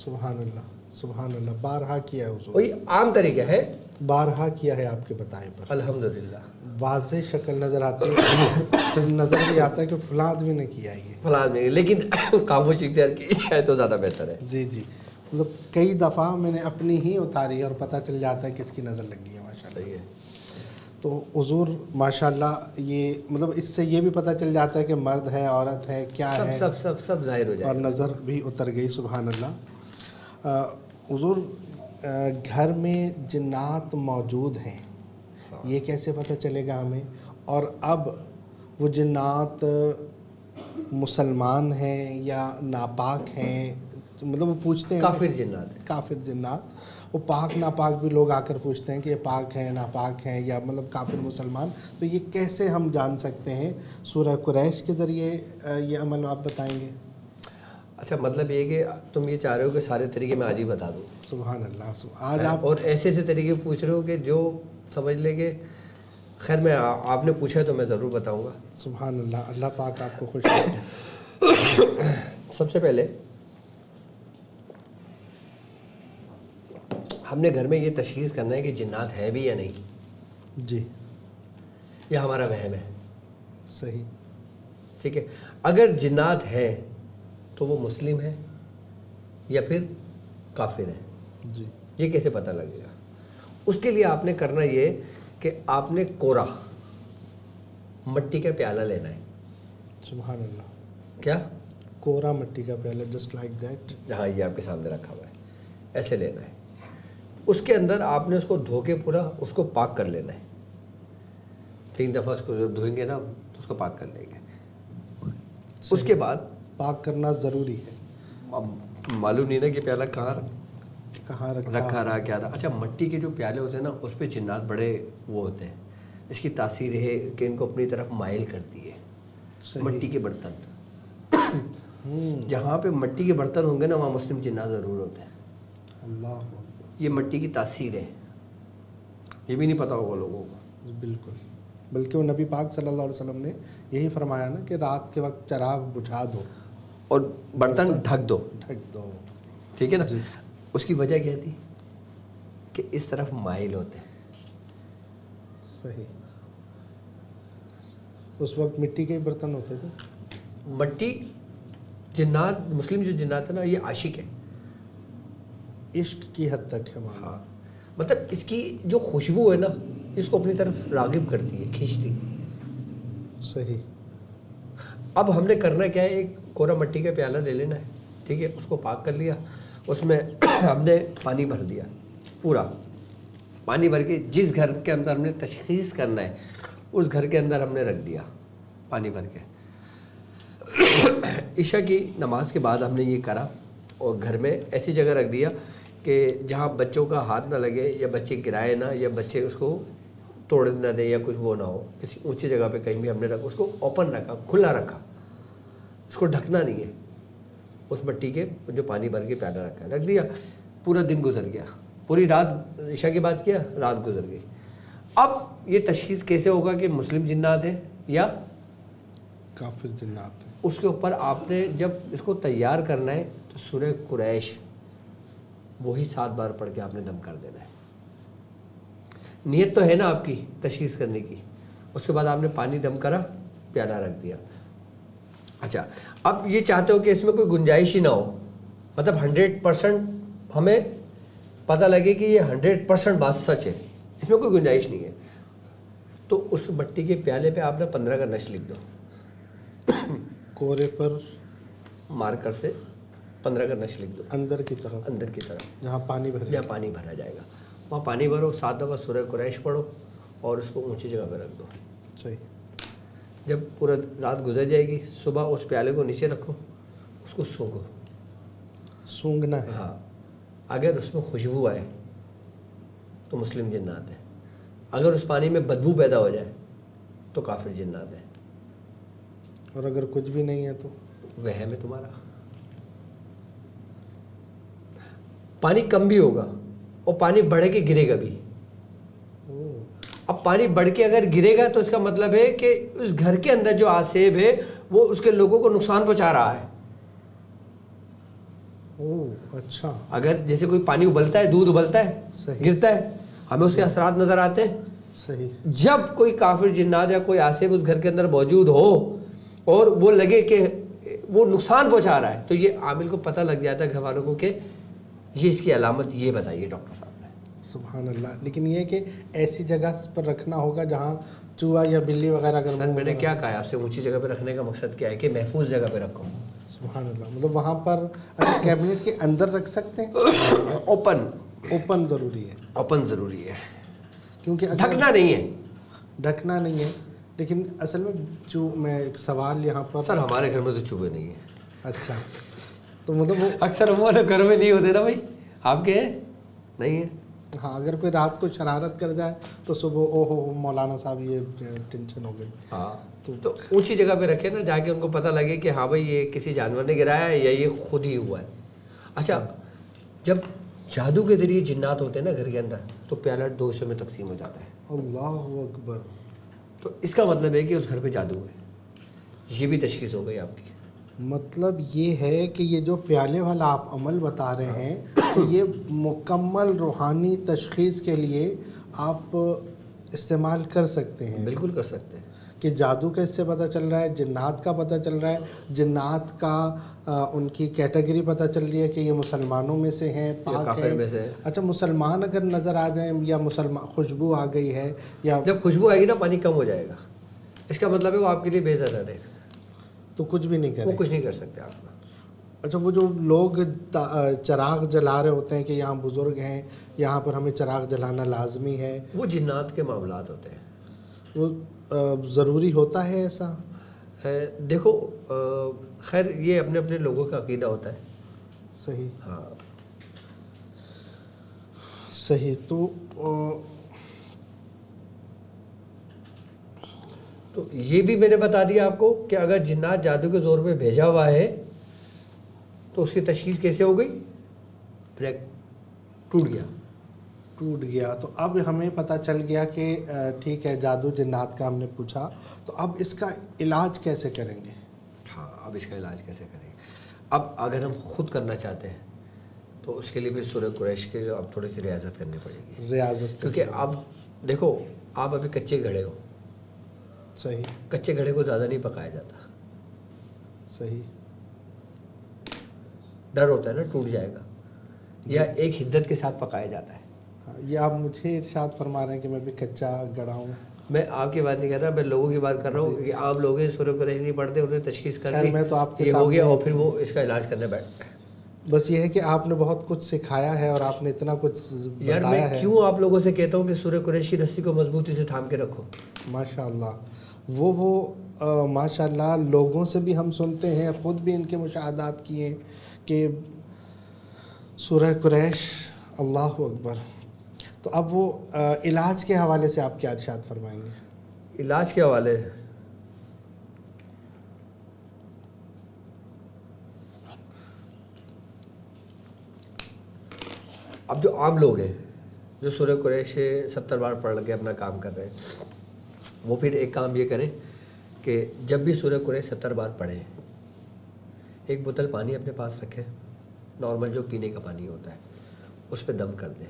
سبحان اللہ سبحان اللہ. بارہا کیا ہے حضور, وہی عام طریقہ ہے, بارہا کیا ہے آپ کے بتائے پر. الحمدللہ واضح شکل نظر آتی ہے, پھر نظر بھی آتا ہے کہ فلاں آدمی نے کیا یہ, فلاں نہیں, لیکن خاموش اختیار کی جائے تو زیادہ بہتر ہے. جی جی. مطلب کئی دفعہ میں نے اپنی ہی اتاری ہے اور پتہ چل جاتا ہے کس کی نظر لگی ہے. ماشاء اللہ. صحیح ہے. تو حضور ماشاءاللہ یہ مطلب اس سے یہ بھی پتہ چل جاتا ہے کہ مرد ہے, عورت ہے, کیا ہے, سب ظاہر ہو جائے اور نظر بھی اتر گئی. سبحان اللہ. حضور گھر میں جنات موجود ہیں, یہ کیسے پتہ چلے گا ہمیں؟ اور اب وہ جنات مسلمان ہیں یا ناپاک ہیں؟ مطلب وہ پوچھتے ہیں, کافر جنات ہیں. کافر جنات, وہ پاک ناپاک بھی لوگ آ کر پوچھتے ہیں کہ یہ پاک ہیں ناپاک ہیں یا مطلب کافر مسلمان. تو یہ کیسے ہم جان سکتے ہیں؟ سورہ قریش کے ذریعے یہ عمل آپ بتائیں گے؟ اچھا مطلب یہ کہ تم یہ چاہ رہے ہو کہ سارے طریقے میں آج ہی بتا دوں. سبحان اللہ. آج آپ اور ایسے ایسے طریقے پوچھ رہے ہو کہ جو سمجھ لے کہ خیر میں آپ نے پوچھا ہے تو میں ضرور بتاؤں گا. سبحان اللہ. اللہ پاک آپ کو خوش رکھے. سب سے پہلے ہم نے گھر میں یہ تشخیص کرنا ہے کہ جنات ہے بھی یا نہیں. جی. یہ ہمارا وہم ہے. صحیح. ٹھیک ہے. اگر جنات ہے تو وہ مسلم ہے یا پھر کافر ہے. جی. یہ کیسے پتہ لگے گا؟ اس کے لیے آپ نے کرنا یہ کہ آپ نے کورا مٹی کا پیالہ لینا ہے. سبحان اللہ. کیا؟ کورا مٹی کا پیالہ, جسٹ لائک دیٹ. ہاں یہ آپ کے سامنے رکھا ہوا ہے, ایسے لینا ہے. اس کے اندر آپ نے اس کو دھو کے پورا اس کو پاک کر لینا ہے. 3 دفعہ اس کو جب دھوئیں گے نا تو اس کو پاک کر لیں گے. اس کے بعد پاک کرنا ضروری ہے. اب معلوم نہیں نا کہ پیالہ کہاں رکھا رہا کیا تھا. اچھا مٹی کے جو پیالے ہوتے ہیں نا اس پہ جنات بڑے وہ ہوتے ہیں. اس کی تاثیر ہے کہ ان کو اپنی طرف مائل کرتی ہے. مٹی کے برتن, جہاں پہ مٹی کے برتن ہوں گے نا وہاں مسلم جنات ضرور ہوتے ہیں. اللہ. یہ مٹی کی تاثیر ہے, یہ بھی نہیں پتہ ہوگا لوگوں کو. بالکل. بلکہ وہ نبی پاک صلی اللہ علیہ وسلم نے یہی فرمایا نا کہ رات کے وقت چراغ بجھا دو اور برتن ڈھک دو. ٹھیک ہے نا. اس کی وجہ کیا تھی کہ اس طرف مائل ہوتے ہیں. صحیح. اس وقت مٹی کے ہی برتن ہوتے تھے. مٹی جنات, مسلم جو جنات ہیں نا یہ عاشق ہے, عشق کی حد تک ہے. ہاں مطلب اس کی جو خوشبو ہے نا اس کو اپنی طرف راغب کرتی ہے, کھینچتی. صحیح. اب ہم نے کرنا کیا ہے, ایک کورا مٹی کا پیالہ لے لینا ہے. ٹھیک ہے. اس کو پاک کر لیا, اس میں ہم نے پانی بھر دیا. پورا پانی بھر کے جس گھر کے اندر ہم نے تشخیص کرنا ہے اس گھر کے اندر ہم نے رکھ دیا پانی بھر کے. عشاء کی نماز کے بعد ہم نے یہ کرا اور گھر میں ایسی جگہ رکھ دیا کہ جہاں بچوں کا ہاتھ نہ لگے یا بچے گرائے نہ یا بچے اس کو توڑ نہ دیں یا کچھ وہ نہ ہو. کسی اونچی جگہ پہ کہیں بھی ہم نے رکھا, اس کو اوپن رکھا, کھلا رکھا, اس کو ڈھکنا نہیں ہے. اس مٹی کے جو پانی بھر کے پیالہ رکھا رکھ دیا. پورا دن گزر گیا, پوری رات عشاء کی بات کیا, رات گزر گئی. اب یہ تشخیص کیسے ہوگا کہ مسلم جنات ہیں یا کافر جنات ہیں؟ اس کے اوپر آپ نے جب اس کو تیار کرنا ہے تو سورہ قریش وہی 7 بار پڑھ کے آپ نے دم کر دینا ہے. نیت تو ہے نا آپ کی تشخیص کرنے کی. اس کے بعد آپ نے پانی دم کرا, پیالہ رکھ دیا. اچھا, اب یہ چاہتے ہو کہ اس میں کوئی گنجائش ہی نہ ہو, مطلب 100% ہمیں پتہ لگے کہ یہ 100% بات سچ ہے, اس میں کوئی گنجائش نہیں ہے, تو اس مٹی کے پیالے پہ آپ نے 15 کا نش لکھ دو, کورے پر مارکر سے 15 کا نش لکھ دو اندر کی طرف, اندر کی طرف جہاں پانی بھرے, جہاں پانی بھرا جائے گا وہاں پانی بھرو, 7 دفعہ سورہ قریش پڑھو اور اس کو اونچی جگہ پہ رکھ دو. صحیح. جب پورا رات گزر جائے گی, صبح اس پیالے کو نیچے رکھو, اس کو سونگو. سونگنا ہے. ہاں, اگر اس میں خوشبو آئے تو مسلم جنات ہے, اگر اس پانی میں بدبو پیدا ہو جائے تو کافر جنات ہے, اور اگر کچھ بھی نہیں ہے تو وہم ہے تمہارا. پانی کم بھی ہوگا اور پانی بڑھ کے گرے گا بھی. اب پانی بڑھ کے اگر گرے گا تو اس کا مطلب ہے کہ اس گھر کے اندر جو آسیب ہے وہ اس کے لوگوں کو نقصان پہنچا رہا ہے. اچھا. اگر جیسے کوئی پانی ابلتا ہے, دودھ ابلتا ہے, صحیح. گرتا ہے, ہمیں اس کے اثرات نظر آتے ہیں. صحیح. جب کوئی کافر جنات یا کوئی آسیب اس گھر کے اندر موجود ہو اور وہ لگے کہ وہ نقصان پہنچا رہا ہے تو یہ عامل کو پتہ لگ جاتا ہے گھر والوں کو کہ یہ اس کی علامت, یہ بتائیے ڈاکٹر صاحب نے. سبحان اللہ. لیکن یہ کہ ایسی جگہ پر رکھنا ہوگا جہاں چوہا یا بلی وغیرہ اگر سر میں نے کیا کہا ہے آپ سے, اونچی جگہ پہ رکھنے کا مقصد کیا ہے کہ محفوظ جگہ پہ رکھو. سبحان اللہ. مطلب وہاں پر اچھا کیبنٹ کے اندر رکھ سکتے ہیں؟ اوپن ضروری ہے. اوپن ضروری ہے, کیونکہ ڈھکنا نہیں ہے. ڈھکنا نہیں ہے, لیکن اصل میں میں ایک سوال یہاں پر. سر ہمارے گھر میں تو چوہے نہیں ہیں. اچھا, تو مطلب وہ اکثر ہمارے گھر میں نہیں ہوتے نا بھائی, آپ کے نہیں ہیں. ہاں, اگر کوئی رات کو شرارت کر جائے تو صبح او ہو مولانا صاحب یہ ٹینشن ہو گئی. ہاں, تو اونچی جگہ پہ رکھے نا, جا کے ان کو پتہ لگے کہ ہاں بھائی یہ کسی جانور نے گرایا ہے یا یہ خود ہی ہوا ہے. اچھا, جب جادو کے ذریعے جنات ہوتے ہیں نا گھر کے اندر تو پیالہ 2 حصوں میں تقسیم ہو جاتا ہے. اللہ اکبر. تو اس کا مطلب ہے کہ اس گھر پہ جادو ہے. یہ بھی تشخیص ہو گئی آپ کی. مطلب یہ ہے کہ یہ جو پیالے والا آپ عمل بتا رہے ہیں تو یہ مکمل روحانی تشخیص کے لیے آپ استعمال کر سکتے ہیں. بالکل کر سکتے ہیں. کہ جادو کا اس سے پتہ چل رہا ہے, جنات کا پتہ چل رہا ہے, جنات کا ان کی کیٹیگری پتہ چل رہی ہے کہ یہ مسلمانوں میں سے ہیں, پاک کافر میں سے. اچھا, مسلمان اگر نظر آ جائیں یا مسلمان خوشبو آ گئی ہے یا جب خوشبو آئے گی نا پانی کم ہو جائے گا, اس کا مطلب ہے وہ آپ کے لیے بے ضرر ہے, تو کچھ بھی نہیں کریں. وہ کچھ نہیں کر سکتے آپ. اچھا, وہ جو لوگ چراغ جلا رہے ہوتے ہیں کہ یہاں بزرگ ہیں, یہاں پر ہمیں چراغ جلانا لازمی ہے, وہ جنات کے معاملات ہوتے ہیں. وہ ضروری ہوتا ہے ایسا؟ دیکھو خیر یہ اپنے اپنے لوگوں کا عقیدہ ہوتا ہے. صحیح. ہاں صحیح. تو یہ بھی میں نے بتا دیا آپ کو کہ اگر جنات جادو کے زور پہ بھیجا ہوا ہے تو اس کی تشخیص کیسے ہو گئی؟ بریک ٹوٹ گیا. تو اب ہمیں پتہ چل گیا کہ ٹھیک ہے, جادو جنات کا ہم نے پوچھا, تو اب اس کا علاج کیسے کریں گے؟ ہاں, اب اس کا علاج کیسے کریں گے. اب اگر ہم خود کرنا چاہتے ہیں تو اس کے لیے بھی سورہ قریش کے لیے اب تھوڑی سی ریاضت کرنی پڑے گی. ریاضت, کیونکہ اب دیکھو آپ ابھی کچے گھڑے ہو. صحیح. کچے گھڑے کو زیادہ نہیں پکایا جاتا. صحیح. ڈر ہوتا ہے نا ٹوٹ جائے گا, یا ایک حدت کے ساتھ پکایا جاتا ہے. یہ آپ مجھے ارشاد فرما رہے ہیں کہ میں بھی کچا گڑا ہوں. میں آپ کی بات نہیں کر رہا, میں لوگوں کی بات کر رہا ہوں کہ عام لوگ ہیں سورہ قریش نہیں پڑھتے, انہیں تشخیص کر میں تو آپ کے یہ ہو گیا اور پھر وہ اس کا علاج کرنے بیٹھتے ہیں. بس یہ ہے کہ آپ نے بہت کچھ سکھایا ہے اور آپ نے اتنا کچھ یار بتایا ہے. میں کیوں آپ لوگوں سے کہتا ہوں کہ سورہ قریش کی رسی کو مضبوطی سے تھام کے رکھو. ماشاء اللہ. وہ ماشاء اللہ لوگوں سے بھی ہم سنتے ہیں, خود بھی ان کے مشاہدات کیے کہ سورہ قریش. اللہ اکبر. تو اب وہ علاج کے حوالے سے آپ کیا ارشاد فرمائیں گے؟ علاج کے حوالے اب جو عام لوگ ہیں جو سورہ قریش 70 بار پڑھ کے اپنا کام کر رہے ہیں، وہ پھر ایک کام یہ کریں کہ جب بھی سورہ قریش 70 بار پڑھیں، ایک بوتل پانی اپنے پاس رکھیں، نارمل جو پینے کا پانی ہوتا ہے، اس پہ دم کر دیں.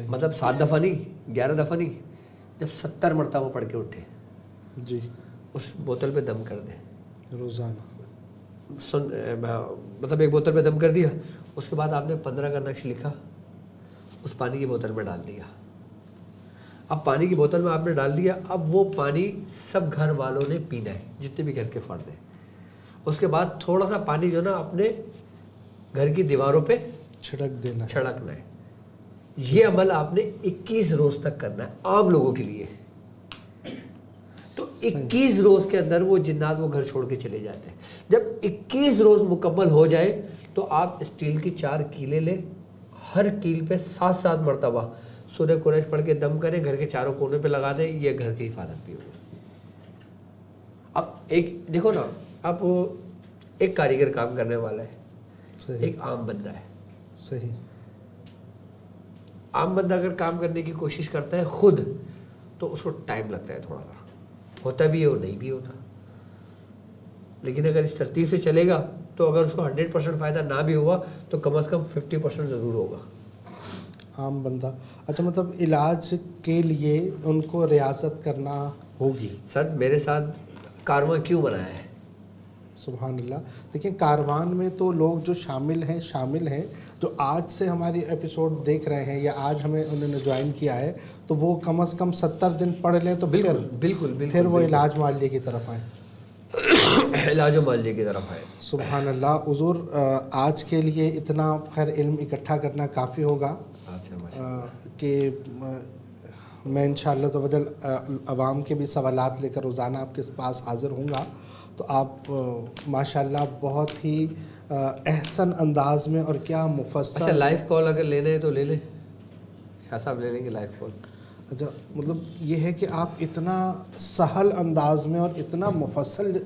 مطلب 7 دفعہ نہیں، 11 دفعہ نہیں، جب 70 مرتبہ پڑھ کے اٹھے جی اس بوتل پہ دم کر دیں روزانہ. مطلب ایک بوتل پہ دم کر دیا، اس کے بعد آپ نے 15 کا نقش لکھا، اس پانی کی بوتل میں ڈال دیا. اب پانی کی بوتل میں آپ نے ڈال دیا، اب وہ پانی سب گھر والوں نے پینا ہے، جتنے بھی گھر کے فرد ہیں. اس کے بعد تھوڑا سا پانی جو نا اپنے گھر کی دیواروں پہ چھڑکنا ہے. یہ عمل آپ نے 21 روز تک کرنا ہے عام لوگوں کے لیے. تو 21 روز کے اندر وہ جنات وہ گھر چھوڑ کے چلے جاتے ہیں. جب 21 روز مکمل ہو جائے تو آپ اسٹیل کی 4 کیلیں لیں، ہر کیل پہ 7 مرتبہ سورہ قریش پڑھ کے دم کریں، گھر کے چاروں کونے پہ لگا دیں، یہ گھر کی حفاظت بھی ہوگی. اب ایک دیکھو نا، اب ایک کاریگر کام کرنے والا ہے، ایک عام بندہ ہے. صحیح. عام بندہ اگر کام کرنے کی کوشش کرتا ہے خود تو اس کو ٹائم لگتا ہے، تھوڑا سا ہوتا بھی ہے اور نہیں بھی ہوتا. لیکن اگر اس ترتیب سے چلے گا تو اگر اس کو 100% فائدہ نہ بھی ہوا تو کم از کم 50% ضرور ہوگا. عام بندہ. اچھا، مطلب علاج کے لیے ان کو ریاضت کرنا ہوگی. سر میرے ساتھ کارواں کیوں بنایا ہے؟ سبحان اللہ. دیکھیں کاروان میں تو لوگ جو شامل ہیں جو آج سے ہماری ایپیسوڈ دیکھ رہے ہیں یا آج ہمیں انہوں نے جوائن کیا ہے تو وہ کم از کم 70 دن پڑھ لیں تو بالکل پھر وہ علاج معالجے کی طرف آئیں. علاج و معالجے کی طرف آئے. سبحان اللہ. حضور آج کے لیے اتنا خیر علم اکٹھا کرنا کافی ہوگا کہ میں انشاءاللہ تعالی عوام کے بھی سوالات لے کر روزانہ آپ کے پاس حاضر ہوں گا. تو آپ ماشاءاللہ بہت ہی احسن انداز میں اور کیا مفصل. اچھا لائف کال اگر لینا ہے تو لے لیں، شاہ صاحب لے لیں گے لائف کال. اچھا، مطلب یہ ہے کہ آپ اتنا سہل انداز میں اور اتنا مفصل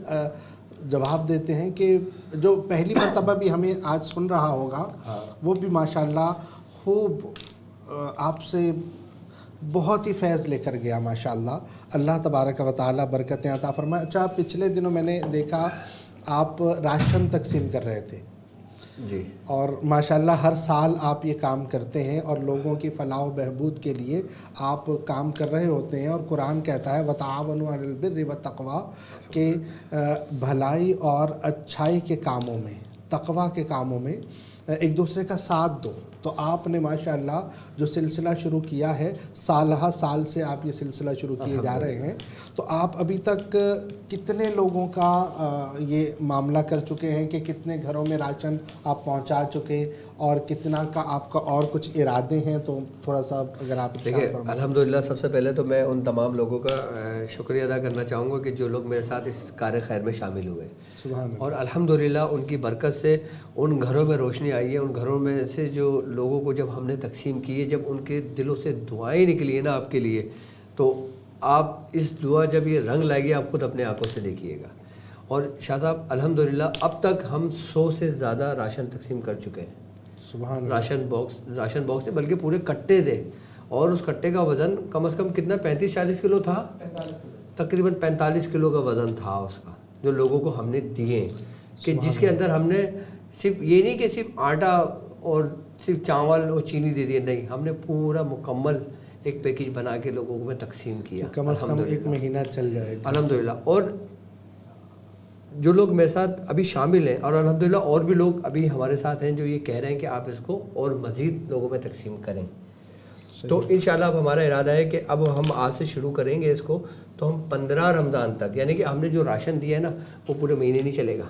جواب دیتے ہیں کہ جو پہلی مرتبہ بھی ہمیں آج سن رہا ہوگا وہ بھی ماشاءاللہ خوب آپ سے بہت ہی فیض لے کر گیا ماشاءاللہ. اللہ تبارک و تعالی برکتیں عطا فرمائے. اچھا، پچھلے دنوں میں نے دیکھا آپ راشن تقسیم کر رہے تھے جی، اور ماشاءاللہ ہر سال آپ یہ کام کرتے ہیں اور لوگوں کی فلاح و بہبود کے لیے آپ کام کر رہے ہوتے ہیں. اور قرآن کہتا ہے وَتَعَاوَنُوا عَلَى الْبِرِّ وَالتَّقْوَىٰ کہ بھلائی اور اچھائی کے کاموں میں، تقویٰ کے کاموں میں ایک دوسرے کا ساتھ دو. تو آپ نے ماشاءاللہ جو سلسلہ شروع کیا ہے، سال سے آپ یہ سلسلہ شروع کیے جا رہے ہیں. تو آپ ابھی تک کتنے لوگوں کا یہ معاملہ کر چکے ہیں کہ کتنے گھروں میں راشن آپ پہنچا چکے اور کتنا کا آپ کا اور کچھ ارادے ہیں؟ تو تھوڑا سا اگر آپ دیکھیں الحمدللہ سب سے پہلے تو میں ان تمام لوگوں کا شکریہ ادا کرنا چاہوں گا کہ جو لوگ میرے ساتھ اس کار خیر میں شامل ہوئے. سبحان اللہ. اور الحمدللہ ان کی برکت سے ان گھروں میں روشنی آئی ہے. ان گھروں میں سے جو لوگوں کو جب ہم نے تقسیم کی ہے، جب ان کے دلوں سے دعائیں نکلی ہیں نا آپ کے لیے، تو آپ اس دعا جب یہ رنگ لائے گی آپ خود اپنے آنکھوں سے دیکھیے گا. اور شاہ صاحب الحمدللہ اب تک ہم 100 سے زیادہ راشن تقسیم کر چکے ہیں. سبحان اللہ. راشن باکس نہیں بلکہ پورے کٹے تھے، اور اس کٹے کا وزن کم از کم کتنا 35-40 کلو تھا، تقریباً 45 کلو کا وزن تھا اس کا، جو لوگوں کو ہم نے دیے. کہ جس کے اندر ہم نے صرف یہ نہیں کہ صرف آٹا اور صرف چاول اور چینی دے دیے، نہیں، ہم نے پورا مکمل ایک پیکج بنا کے لوگوں کو میں تقسیم کیا. کم از کم 1 مہینہ چل جائے گا الحمدللہ. اور جو لوگ میرے ساتھ ابھی شامل ہیں، اور الحمدللہ اور بھی لوگ ابھی ہمارے ساتھ ہیں جو یہ کہہ رہے ہیں کہ آپ اس کو اور مزید لوگوں میں تقسیم کریں. تو انشاءاللہ اب ہمارا ارادہ ہے کہ اب ہم آج سے شروع کریں گے اس کو. تو ہم 15 رمضان تک، یعنی کہ ہم نے جو راشن دیا ہے نا وہ پورے مہینے نہیں چلے گا.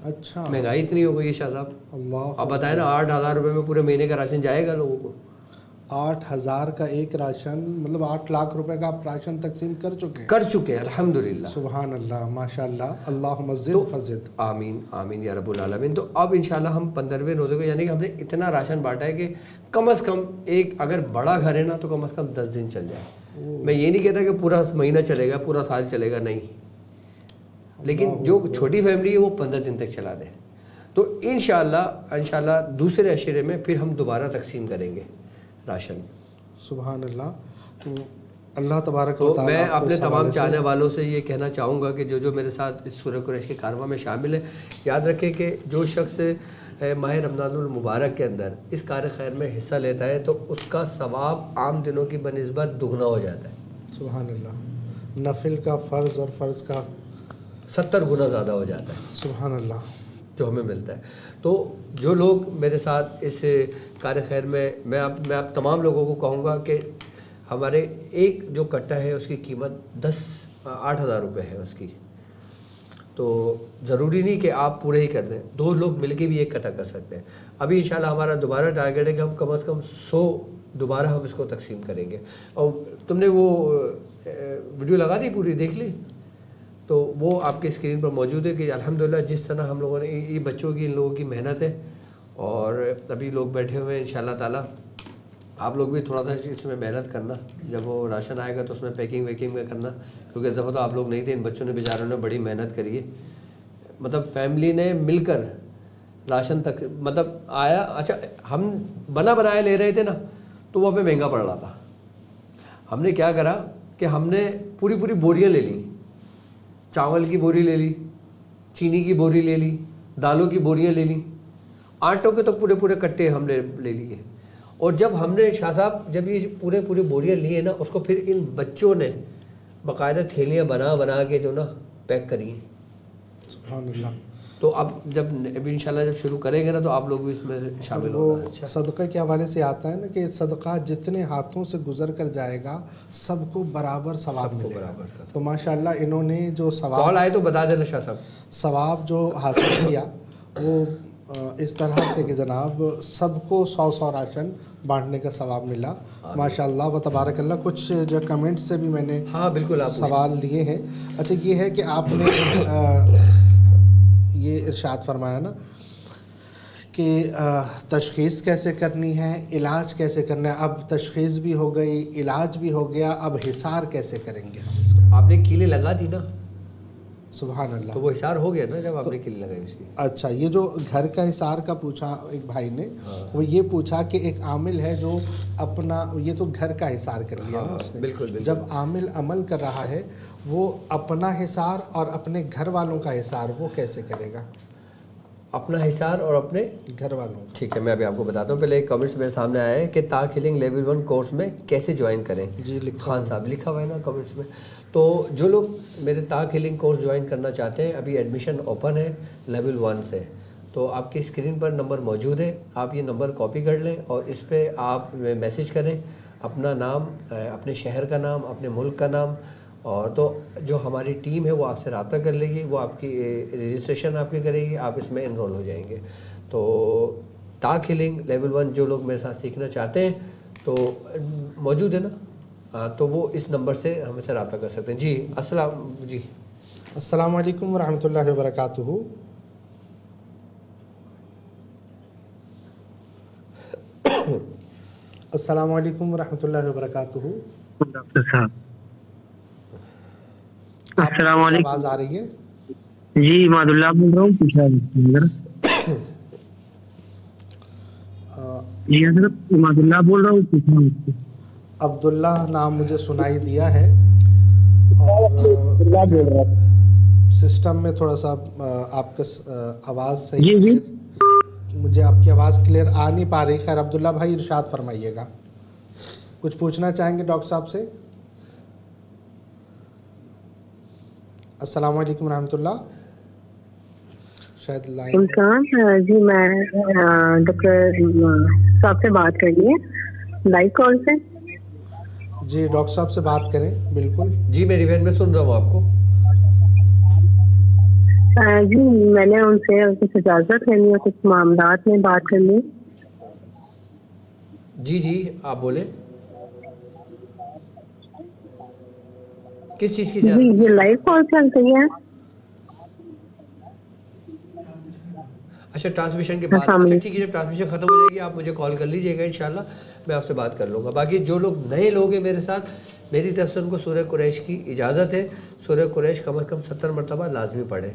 اچھا، مہنگائی اتنی ہو گئی ہے شاہ صاحب. اللہ. اب بتائیں نا 8,000 روپے میں پورے مہینے کا راشن جائے گا لوگوں کو؟ 8,000 کا ایک راشن، مطلب 8 لاکھ روپے کا آپ راشن تقسیم کر چکے ہیں الحمدللہ. سبحان اللہ، ماشاءاللہ. اللہم زد فزد. آمین آمین یا رب العالمین. تو اب انشاءاللہ ہم 15ویں روزے کو، یعنی کہ ہم نے اتنا راشن بانٹا ہے کہ کم از کم ایک اگر بڑا گھر ہے نا تو کم از کم 10 دن چل جائے. میں یہ نہیں کہتا کہ پورا مہینہ چلے گا، پورا سال چلے گا، نہیں، لیکن جو چھوٹی فیملی ہے وہ 15 دن تک چلا دے. تو انشاءاللہ دوسرے عشرے میں پھر ہم دوبارہ تقسیم کریں گے راشن. سبحان اللہ. تو اللہ تبارک و تو تعالیٰ میں آپ کو اپنے اس تمام حوالے سے- چاہنے والوں سے یہ کہنا چاہوں گا کہ جو میرے ساتھ اس سورہ قریش کے کارواں میں شامل ہے، یاد رکھیں کہ جو شخص ماہ رمضان المبارک کے اندر اس کار خیر میں حصہ لیتا ہے تو اس کا ثواب عام دنوں کی بنسبت دگنا ہو جاتا ہے. سبحان اللہ. نفل کا فرض اور فرض کا 70 گنا زیادہ ہو جاتا ہے سبحان اللہ. جو ہمیں ملتا ہے. تو جو لوگ میرے ساتھ اس کار خیر میں اب تمام لوگوں کو کہوں گا کہ ہمارے ایک جو کٹا ہے اس کی قیمت 8,000 روپے ہے اس کی. تو ضروری نہیں کہ آپ پورے ہی کر دیں، 2 لوگ مل کے بھی ایک کٹا کر سکتے ہیں. ابھی انشاءاللہ ہمارا دوبارہ ٹارگیٹ ہے کہ ہم کم از کم 100 دوبارہ ہم اس کو تقسیم کریں گے. اور تم نے وہ ویڈیو لگا دی، پوری دیکھ لی؟ تو وہ آپ کی اسکرین پر موجود ہے کہ الحمدللہ جس طرح ہم لوگوں نے یہ بچوں کی ان لوگوں کی محنت ہے. اور ابھی لوگ بیٹھے ہوئے ہیں انشاءاللہ تعالیٰ. آپ لوگ بھی تھوڑا سا اس میں محنت کرنا، جب وہ راشن آئے گا تو اس میں پیکنگ ویکنگ میں کرنا، کیونکہ دفعہ تو آپ لوگ نہیں تھے، ان بچوں نے بیچاروں نے بڑی محنت کری ہے. مطلب فیملی نے مل کر راشن تک مطلب آیا. اچھا ہم بنایا لے رہے تھے نا تو وہ ہمیں مہنگا پڑ رہا تھا. ہم نے کیا کرا کہ ہم نے پوری بوریاں لے لیں. چاول کی بوری لے لی، چینی کی بوری لے لی، دالوں کی بوریاں لے لیں، آٹوں کے تو پورے کٹے ہم نے لے لیے. اور جب ہم نے شاہ صاحب جب یہ پورے بوریاں لیے نا، اس کو پھر ان بچوں نے باقاعدہ تھیلیاں بنا کے جو نا پیک کری ہیں. سبحان اللہ. تو اب انشاءاللہ جب شروع کریں گے نا تو آپ لوگ بھی اس میں شامل وہ ہونا. اچھا صدقہ کے حوالے سے آتا ہے نا کہ صدقہ جتنے ہاتھوں سے گزر کر جائے گا سب کو برابر ثواب ملے گا. تو ماشاءاللہ انہوں نے جو کال آئے تو بتا دینا شاہ صاحب. ثواب جو حاصل کیا وہ اس طرح سے کہ جناب سب کو 100 راشن بانٹنے کا ثواب ملا. ماشاءاللہ و تبارک اللہ. کچھ جو کمنٹ سے بھی میں نے ہاں بالکل آپ سوال لیے ہیں. اچھا یہ ہے کہ آپ نے یہ ارشاد فرمایا نا کہ تشخیص کیسے کرنی ہے، علاج کیسے کرنا ہے. اب تشخیص بھی ہو گئی، علاج بھی ہو گیا، اب حصار کیسے کریں گے ہم اس کا؟ آپ نے کیلیں لگا دی نا، سبحان اللہ. تو وہ حصار ہو گیا نا جب آپ نے کیلیں لگائی اس کی. اچھا یہ جو گھر کا حصار کا پوچھا ایک بھائی نے، وہ یہ پوچھا کہ ایک عامل ہے جو اپنا، یہ تو گھر کا حصار کر لیا نا اس نے. بالکل. جب عامل عمل کر رہا ہے وہ اپنا حصار اور اپنے گھر والوں کا حصار وہ کیسے کرے گا؟ اپنا حصار اور اپنے گھر والوں کا. ٹھیک ہے میں ابھی آپ کو بتاتا ہوں. پہلے ایک کمنٹس میرے سامنے آیا ہے کہ تاک ہیلنگ لیول 1 کورس میں کیسے جوائن کریں. جی لکھا خان صاحب لکھا ہوا ہے نا کمنٹس میں. تو جو لوگ میرے تاک ہیلنگ کورس جوائن کرنا چاہتے ہیں، ابھی ایڈمیشن اوپن ہے لیول 1 سے. تو آپ کی اسکرین پر نمبر موجود ہے، آپ یہ نمبر کاپی کر لیں اور اس پہ آپ میسیج کریں اپنا نام، اپنے شہر کا نام، اپنے ملک کا نام. اور تو جو ہماری ٹیم ہے وہ آپ سے رابطہ کر لے گی، وہ آپ کی رجسٹریشن آپ کی کرے گی، آپ اس میں انرول ہو جائیں گے. تو تاک ہیلنگ لیول 1 جو لوگ میرے ساتھ سیکھنا چاہتے ہیں تو موجود ہے نا، تو وہ اس نمبر سے ہم سے رابطہ کر سکتے ہیں. جی السلام علیکم ورحمۃ اللہ وبرکاتہ. السلام علیکم ورحمۃ اللہ وبرکاتہ. ڈاکٹر صاحب السلام علیکم. آواز آ رہی ہے؟ جی ماد اللہ بول رہا ہوں. جی حضرت ماد اللہ بول رہا ہوں. عبداللہ نام مجھے سنائی دیا ہے اور سسٹم میں تھوڑا سا آپ کا آواز صحیح جی مجھے آپ کی آواز کلیئر آ نہیں پا رہی. خیر عبداللہ بھائی ارشاد فرمائیے گا. کچھ پوچھنا چاہیں گے ڈاکٹر صاحب سے؟ السلام علیکم ورحمۃ اللہ. شاید لائن جی میں ڈاکٹر صاحب سے بات کرنی ہے لائیو کال سے. جی ڈاکٹر صاحب سے بات کریں. بالکل جی میری بہن میں سن رہا ہوں آپ کو. جی میں نے ان سے کچھ اجازت لینی ہے، کچھ معاملات میں بات کرنی ہے. جی آپ بولیں کس چیز کی جی یہ لائیو کال چل رہی ہے. اچھا ٹرانسمیشن کے بعد. اچھا ٹھیک ہے جب ٹرانسمیشن ختم ہو جائے گی آپ مجھے کال کر لیجیے گا، انشاءاللہ میں آپ سے بات کر لوں گا. باقی جو لوگ نئے لوگ ہیں میرے ساتھ، میری طرف سے ان کو سورہ قریش کی اجازت ہے. سورہ قریش کم از کم 70 مرتبہ لازمی پڑھیں.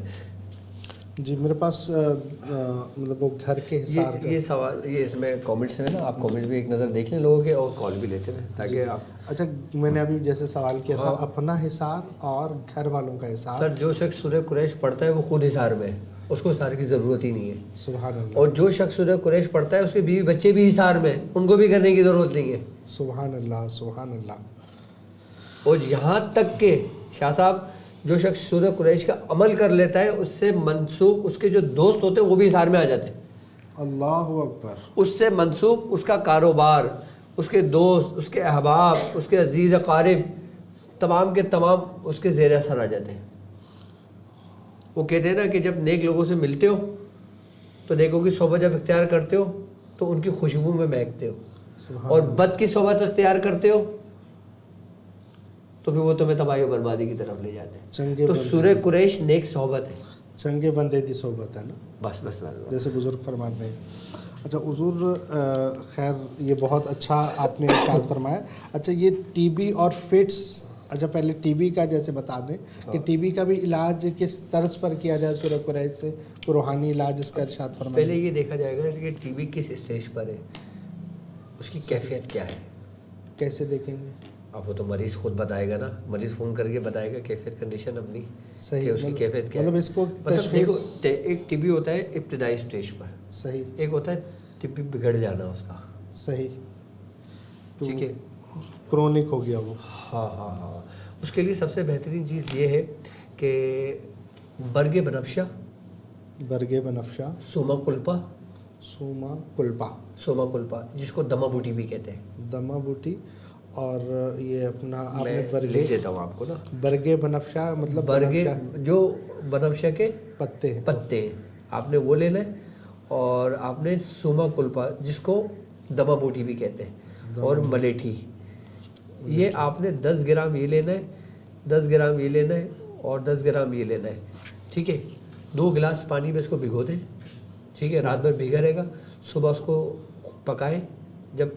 جی میرے پاس مطلب وہ گھر کے حصار کا یہ سوال یہ اس میں کامنٹس میں نا، آپ کامنٹس بھی ایک نظر دیکھ لیں لوگوں کے، اور کال بھی لیتے ہیں تاکہ آپ اچھا میں نے ابھی جیسے سوال کیا تھا اپنا حصار اور گھر والوں کا حصار. سر جو شخص سورہ قریش پڑھتا ہے وہ خود حصار میں ہے، اس کو حصار کی ضرورت ہی نہیں ہے. سبحان اللہ. اور جو شخص سورہ قریش پڑھتا ہے اس کے بیوی بچے بھی حصار میں ہیں، ان کو بھی کرنے کی ضرورت نہیں ہے. سبحان اللہ سبحان اللہ. اور یہاں تک کہ شاہ صاحب جو شخص سورہ قریش کا عمل کر لیتا ہے اس سے منسوب اس کے جو دوست ہوتے ہیں وہ بھی حصار میں آ جاتے ہیں. اللہ اکبر. اس سے منسوب اس کا کاروبار، اس کے دوست، اس کے احباب، اس کے عزیز اقارب تمام کے تمام اس کے زیر اثر آ جاتے ہیں. وہ کہتے ہیں نا کہ جب نیک لوگوں سے ملتے ہو تو نیکوں کی صحبت جب اختیار کرتے ہو تو ان کی خوشبو میں مہکتے ہو، اور بد کی صحبت اختیار کرتے ہو تو پھر وہ تمہیں تباہی و بربادی کی طرف لے جاتے ہیں. تو سورہ قریش نیک صحبت ہے، چنگے بندے دی صحبت ہے نا، بس جیسے بزرگ فرماتے ہیں. اچھا حضور خیر یہ بہت اچھا آپ نے ارشاد فرمایا. اچھا یہ ٹی بی اور فٹس، اچھا پہلے ٹی بی کا جیسے بتا دیں کہ ٹی بی کا بھی علاج کس طرز پر کیا جائے سورہ قریش سے، روحانی علاج اس کا ارشاد فرمایا. پہلے یہ دیکھا جائے گا کہ ٹی بی کس اسٹیج پر ہے، اس کی کیفیت کیا ہے. کیسے دیکھیں گے؟ اب وہ تو مریض خود بتائے گا نا، مریض فون کر کے بتائے گا کیفیت کنڈیشن اپنی، صحیح، کہ اس کی کیفیت کیا ہے. مطلب اس کو مطلب دیکھو ایک ٹی بی ہوتا ہے ابتدائی اسٹیج پر، صحیح، ایک ہوتا ہے طبی بگڑ جانا اس کا، صحیح، ٹھیک ہے، کرونک ہو گیا وہ. ہاں. اس کے لیے سب سے بہترین چیز یہ ہے کہ برگ بنفشہ، سوما کلپا جس کو دما بوٹی بھی کہتے ہیں، دما بوٹی، اور یہ اپنا آپ نے میں لکھ دیتا ہوں آپ کو نا، برگے بنفشہ مطلب برگے جو بنفشہ کے پتے آپ نے وہ لینا ہے، اور آپ نے سوما کلپا جس کو دما بوٹی بھی کہتے ہیں، اور ملیٹھی، یہ آپ نے 10 گرام یہ لینا ہے، 10 گرام یہ لینا ہے، اور 10 گرام یہ لینا ہے. ٹھیک ہے، 2 گلاس پانی میں اس کو بھگو دیں. ٹھیک ہے، رات بھر بھیگا رہے گا، صبح اس کو پکائیں، جب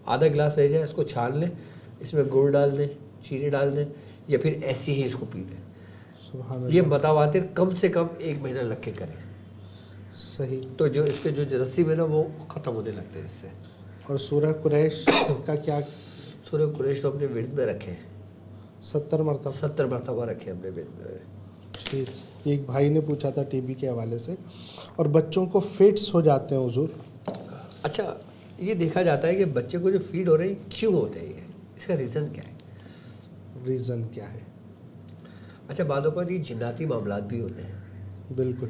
آدھا گلاس رہ جائے اس کو چھان لیں، اس میں گڑ ڈال دیں، چینی ڈال دیں، یا پھر ایسی ہی اس کو پی لیں. یہ متواتر کم سے کم 1 مہینہ لگ کے کریں. صحیح. تو جو اس کے جو جراثیم ہے نا وہ ختم ہونے لگتے ہیں اس سے. اور سورہ قریش کا کیا؟ سورہ قریش تو اپنے ورد میں رکھے 70 مرتبہ رکھے اپنے ورد میں. ٹھیک. ایک بھائی نے پوچھا تھا ٹی بی کے حوالے سے، اور بچوں کو فٹس ہو جاتے ہیں حضور. اچھا یہ دیکھا جاتا ہے کہ بچے کو جو فیڈ ہو رہے ہیں کیوں ہوتے ہیں، اس کا ریزن کیا ہے؟ ریزن کیا ہے؟ اچھا بعض اوقات یہ جناتی معاملات بھی ہوتے ہیں. بالکل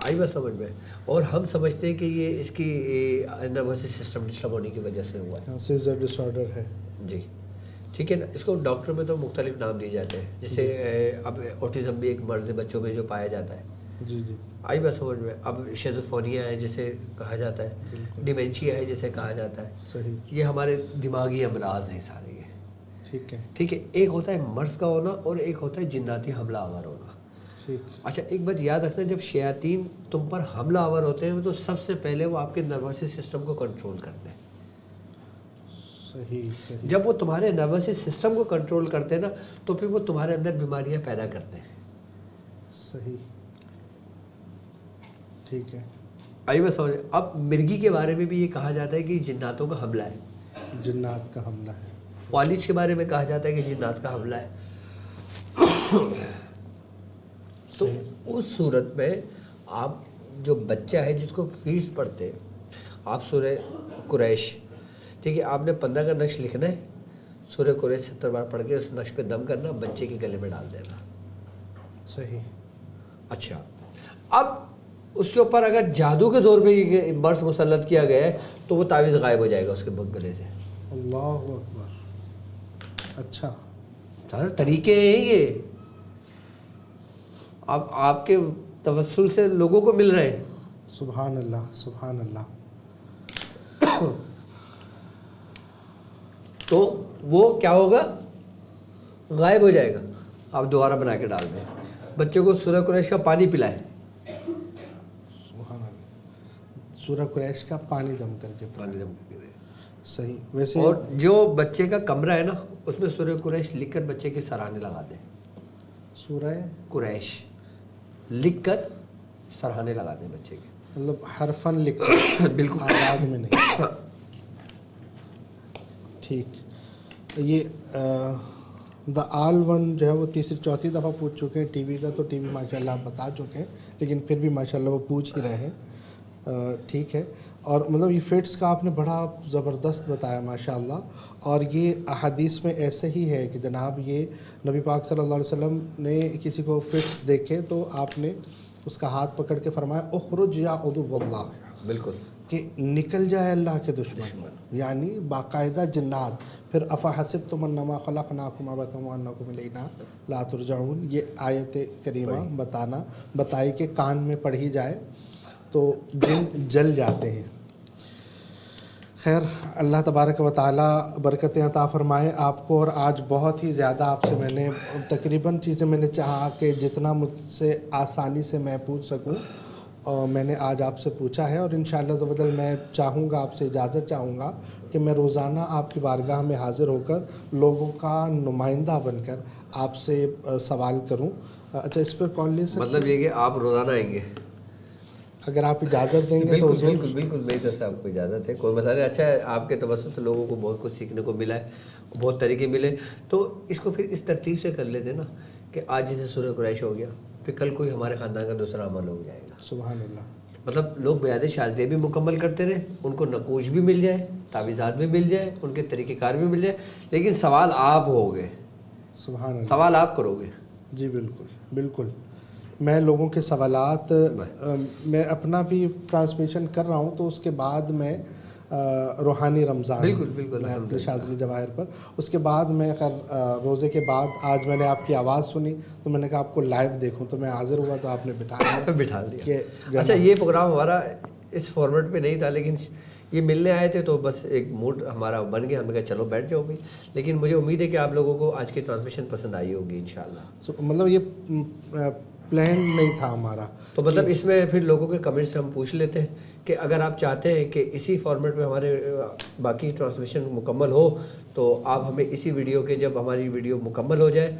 آئی بات سمجھ میں، اور ہم سمجھتے ہیں کہ یہ اس کی نروس سسٹم ڈسٹرب ہونے کی وجہ سے ہوا ہے. سیزر ڈس آرڈر ہے. جی ٹھیک ہے نا. اس کو ڈاکٹر میں تو مختلف نام دیے جاتے ہیں، جیسے اب اوٹزم بھی ایک مرض بچوں میں جو پایا جاتا ہے. جی آئی بات سمجھ میں. اب شیزوفونیا ہے جسے کہا جاتا ہے، ڈیمینشیا ہے جسے کہا جاتا ہے. صحیح. یہ ہمارے دماغی امراض ہیں سارے یہ. ٹھیک ہے، ایک ہوتا ہے مرض کا ہونا اور ایک ہوتا ہے جناتی حملہ آور ہونا. اچھا ایک بات یاد رکھنا، جب شیاطین تم پر حملہ آور ہوتے ہیں تو سب سے پہلے وہ آپ کے نروس سسٹم کو کنٹرول کرتے ہیں. صحیح. جب وہ تمہارے نروس سسٹم کو کنٹرول کرتے ہیں نا تو پھر وہ تمہارے اندر بیماریاں پیدا کرتے ہیں. صحیح. ٹھیک ہے. آئی بات سمجھ. اب مرگی کے بارے میں بھی یہ کہا جاتا ہے کہ جناتوں کا حملہ ہے، جنات کا حملہ ہے. فالج کے بارے میں کہا جاتا ہے کہ جنات کا حملہ ہے. تو اس صورت میں آپ جو بچہ ہے جس کو فیڈز پڑھتے ہیں، آپ سورہ قریش، ٹھیک ہے، آپ نے 15 کا نقش لکھنا ہے، سورہ قریش 70 بار پڑھ کے اس نقش پہ دم کرنا، بچے کے گلے میں ڈال دینا. صحیح. اچھا اب اس کے اوپر اگر جادو کے زور پہ یہ مرض مسلط کیا گیا ہے تو وہ تعویذ غائب ہو جائے گا اس کے گلے سے. اللہ اکبر. اچھا سارے طریقے ہیں یہ. اب آپ کے توسل سے لوگوں کو مل رہے ہیں. سبحان اللہ سبحان اللہ. تو وہ کیا ہوگا؟ غائب ہو جائے گا. آپ دوبارہ بنا کے ڈال دیں. بچوں کو سورہ قریش کا پانی پلائیں. سبحان اللہ. سورہ قریش کا پانی دم کر کے پانی دم کر کے. صحیح. ویسے اور جو بچے کا کمرہ ہے نا اس میں سورہ قریش لکھ کر بچے کے سرانے لگا دیں. سورہ قریش لکھ کر سراہنے لگا دیں بچے کے. مطلب حرفاً لکھ بالکل آواز میں نہیں. ٹھیک. یہ دا آل ون جو ہے وہ تیسری چوتھی دفعہ پوچھ چکے ہیں ٹی وی کا, تو ٹی وی ماشاء اللہ آپ بتا چکے ہیں, لیکن پھر بھی ماشاء اللہ وہ پوچھ ہی رہے ہیں. ٹھیک ہے. اور مطلب یہ فٹس کا آپ نے بڑا زبردست بتایا ماشاء اللہ, اور یہ احادیث میں ایسے ہی ہے کہ جناب یہ نبی پاک صلی اللہ علیہ وسلم نے کسی کو فٹس دیکھے تو آپ نے اس کا ہاتھ پکڑ کے فرمایا اخرج یا عدو اللہ, بالکل کہ نکل جائے اللہ کے دشمن, یعنی باقاعدہ جنات. پھر افحسبتم انما خلقناکم عبثا وانکم الینا لا ترجعون, یہ آیت کریمہ بتائی کہ کان میں پڑھی جائے تو جن جل جاتے ہیں. خیر, اللہ تبارک و تعالی برکتیں عطا فرمائے آپ کو. اور آج بہت ہی زیادہ آپ سے میں نے تقریباً چیزیں میں نے چاہا کہ جتنا مجھ سے آسانی سے میں پوچھ سکوں اور میں نے آج آپ سے پوچھا ہے. اور انشاءاللہ عز و جل میں چاہوں گا, آپ سے اجازت چاہوں گا کہ میں روزانہ آپ کی بارگاہ میں حاضر ہو کر لوگوں کا نمائندہ بن کر آپ سے سوال کروں. اچھا, اس پر کال لے سکتے مطلب یہ کہ آپ روزانہ آئیں گے؟ اگر آپ اجازت دیں گے تو بالکل میری طرف سے آپ کو اجازت ہے, کوئی مسئلہ نہیں. اچھا ہے, آپ کے توسط سے لوگوں کو بہت کچھ سیکھنے کو ملا ہے, بہت طریقے ملے. تو اس کو پھر اس ترتیب سے کر لیتے نا کہ آج جیسے سورہ قریش ہو گیا, پھر کل کوئی ہمارے خاندان کا دوسرا عمل ہو جائے گا. سبحان اللہ. مطلب لوگ بیعت شاذلیہ بھی مکمل کرتے رہے, ان کو نقوش بھی مل جائے, تعویذات بھی مل جائے, ان کے طریقہ کار بھی مل جائے, لیکن سوال آپ ہوگے, سبحان اللہ, سوال آپ کرو گے. جی بالکل. میں لوگوں کے سوالات میں اپنا بھی ٹرانسمیشن کر رہا ہوں, تو اس کے بعد میں روحانی رمضان بالکل شاذلی جواہر پر, اس کے بعد میں روزے کے بعد آج میں نے آپ کی آواز سنی تو میں نے کہا آپ کو لائیو دیکھوں, تو میں حاضر ہوا تو آپ نے بٹھا دیا. اچھا, یہ پروگرام ہمارا اس فارمیٹ پہ نہیں تھا, لیکن یہ ملنے آئے تھے تو بس ایک موڈ ہمارا بن گیا, ہم نے کہا چلو بیٹھ جاؤ بھائی. لیکن مجھے امید ہے کہ آپ لوگوں کو آج کی ٹرانسمیشن پسند آئی ہوگی انشاءاللہ. مطلب یہ پلان نہیں تھا ہمارا. تو مطلب اس میں پھر لوگوں کے کمنٹس ہم پوچھ لیتے ہیں کہ اگر آپ چاہتے ہیں کہ اسی فارمیٹ میں ہمارے باقی ٹرانسمیشن مکمل ہو تو آپ ہمیں اسی ویڈیو کے, جب ہماری ویڈیو مکمل ہو جائے,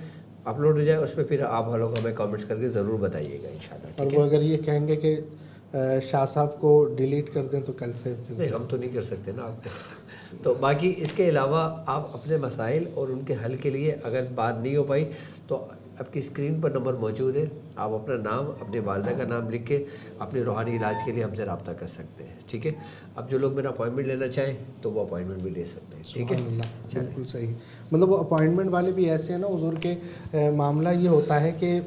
اپلوڈ ہو جائے, اس پہ پھر آپ لوگ ہمیں کمنٹس کر کے ضرور بتائیے گا انشاءاللہ. اور وہ اگر یہ کہیں گے کہ شاہ صاحب کو ڈیلیٹ کر دیں تو کل سے نہیں, ہم تو نہیں کر سکتے نا آپ کو. تو باقی اس کے علاوہ آپ اپنے مسائل اور ان کے حل کے لیے اگر بات نہیں ہو پائی تو آپ کی اسکرین پر نمبر موجود ہے, آپ اپنا نام, اپنے والدہ کا نام لکھ کے اپنے روحانی علاج کے لیے ہم سے رابطہ کر سکتے ہیں. ٹھیک ہے, اب جو لوگ میرا اپوائنٹمنٹ لینا چاہیں تو وہ اپوائنٹمنٹ بھی لے سکتے ہیں. ٹھیک ہے, بالکل صحیح. مطلب وہ اپوائنٹمنٹ والے بھی ایسے ہیں نا حضور کے, معاملہ یہ ہوتا ہے کہ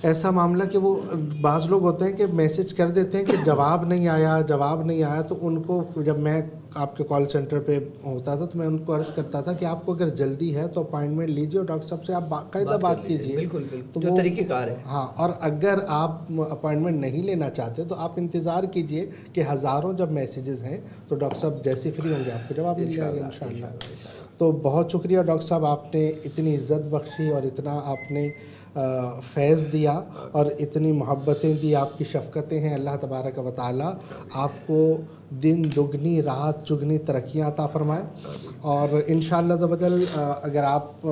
ایسا معاملہ کہ وہ بعض لوگ ہوتے ہیں کہ میسج کر دیتے ہیں کہ جواب نہیں آیا, تو ان کو جب میں آپ کے کال سینٹر پہ ہوتا تھا تو میں ان کو عرض کرتا تھا کہ آپ کو اگر جلدی ہے تو اپائنٹمنٹ لیجیے اور ڈاکٹر صاحب سے آپ باقاعدہ بات کیجیے. بالکل تو جو طریقہ کار ہے. ہاں, اور اگر آپ اپائنٹمنٹ نہیں لینا چاہتے تو آپ انتظار کیجیے کہ ہزاروں جب میسیجز ہیں تو ڈاکٹر صاحب جیسے فری ہوں گے آپ کو جواب مل جائے گا انشاءاللہ. تو بہت شکریہ ڈاکٹر صاحب, آپ نے اتنی عزت بخشی اور اتنا آپ نے فیض دیا اور اتنی محبتیں دی, آپ کی شفقتیں ہیں. اللہ تبارک و تعالی آپ کو دن دگنی رات چگنی ترقیاں عطا فرمائے. اور انشاءاللہ عز و جل اگر آپ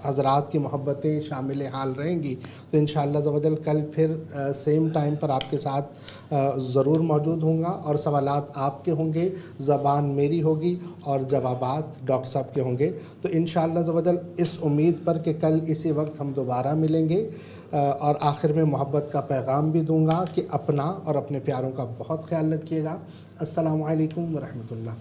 حضرات کی محبتیں شامل حال رہیں گی تو انشاءاللہ عز و جل کل پھر سیم ٹائم پر آپ کے ساتھ ضرور موجود ہوں گا, اور سوالات آپ کے ہوں گے, زبان میری ہوگی اور جوابات ڈاکٹر صاحب کے ہوں گے. تو انشاءاللہ عز و جل اس امید پر کہ کل اسی وقت ہم دوبارہ ملیں گے, اور آخر میں محبت کا پیغام بھی دوں گا کہ اپنا اور اپنے پیاروں کا بہت خیال رکھیے گا. السلام علیکم ورحمۃ اللہ.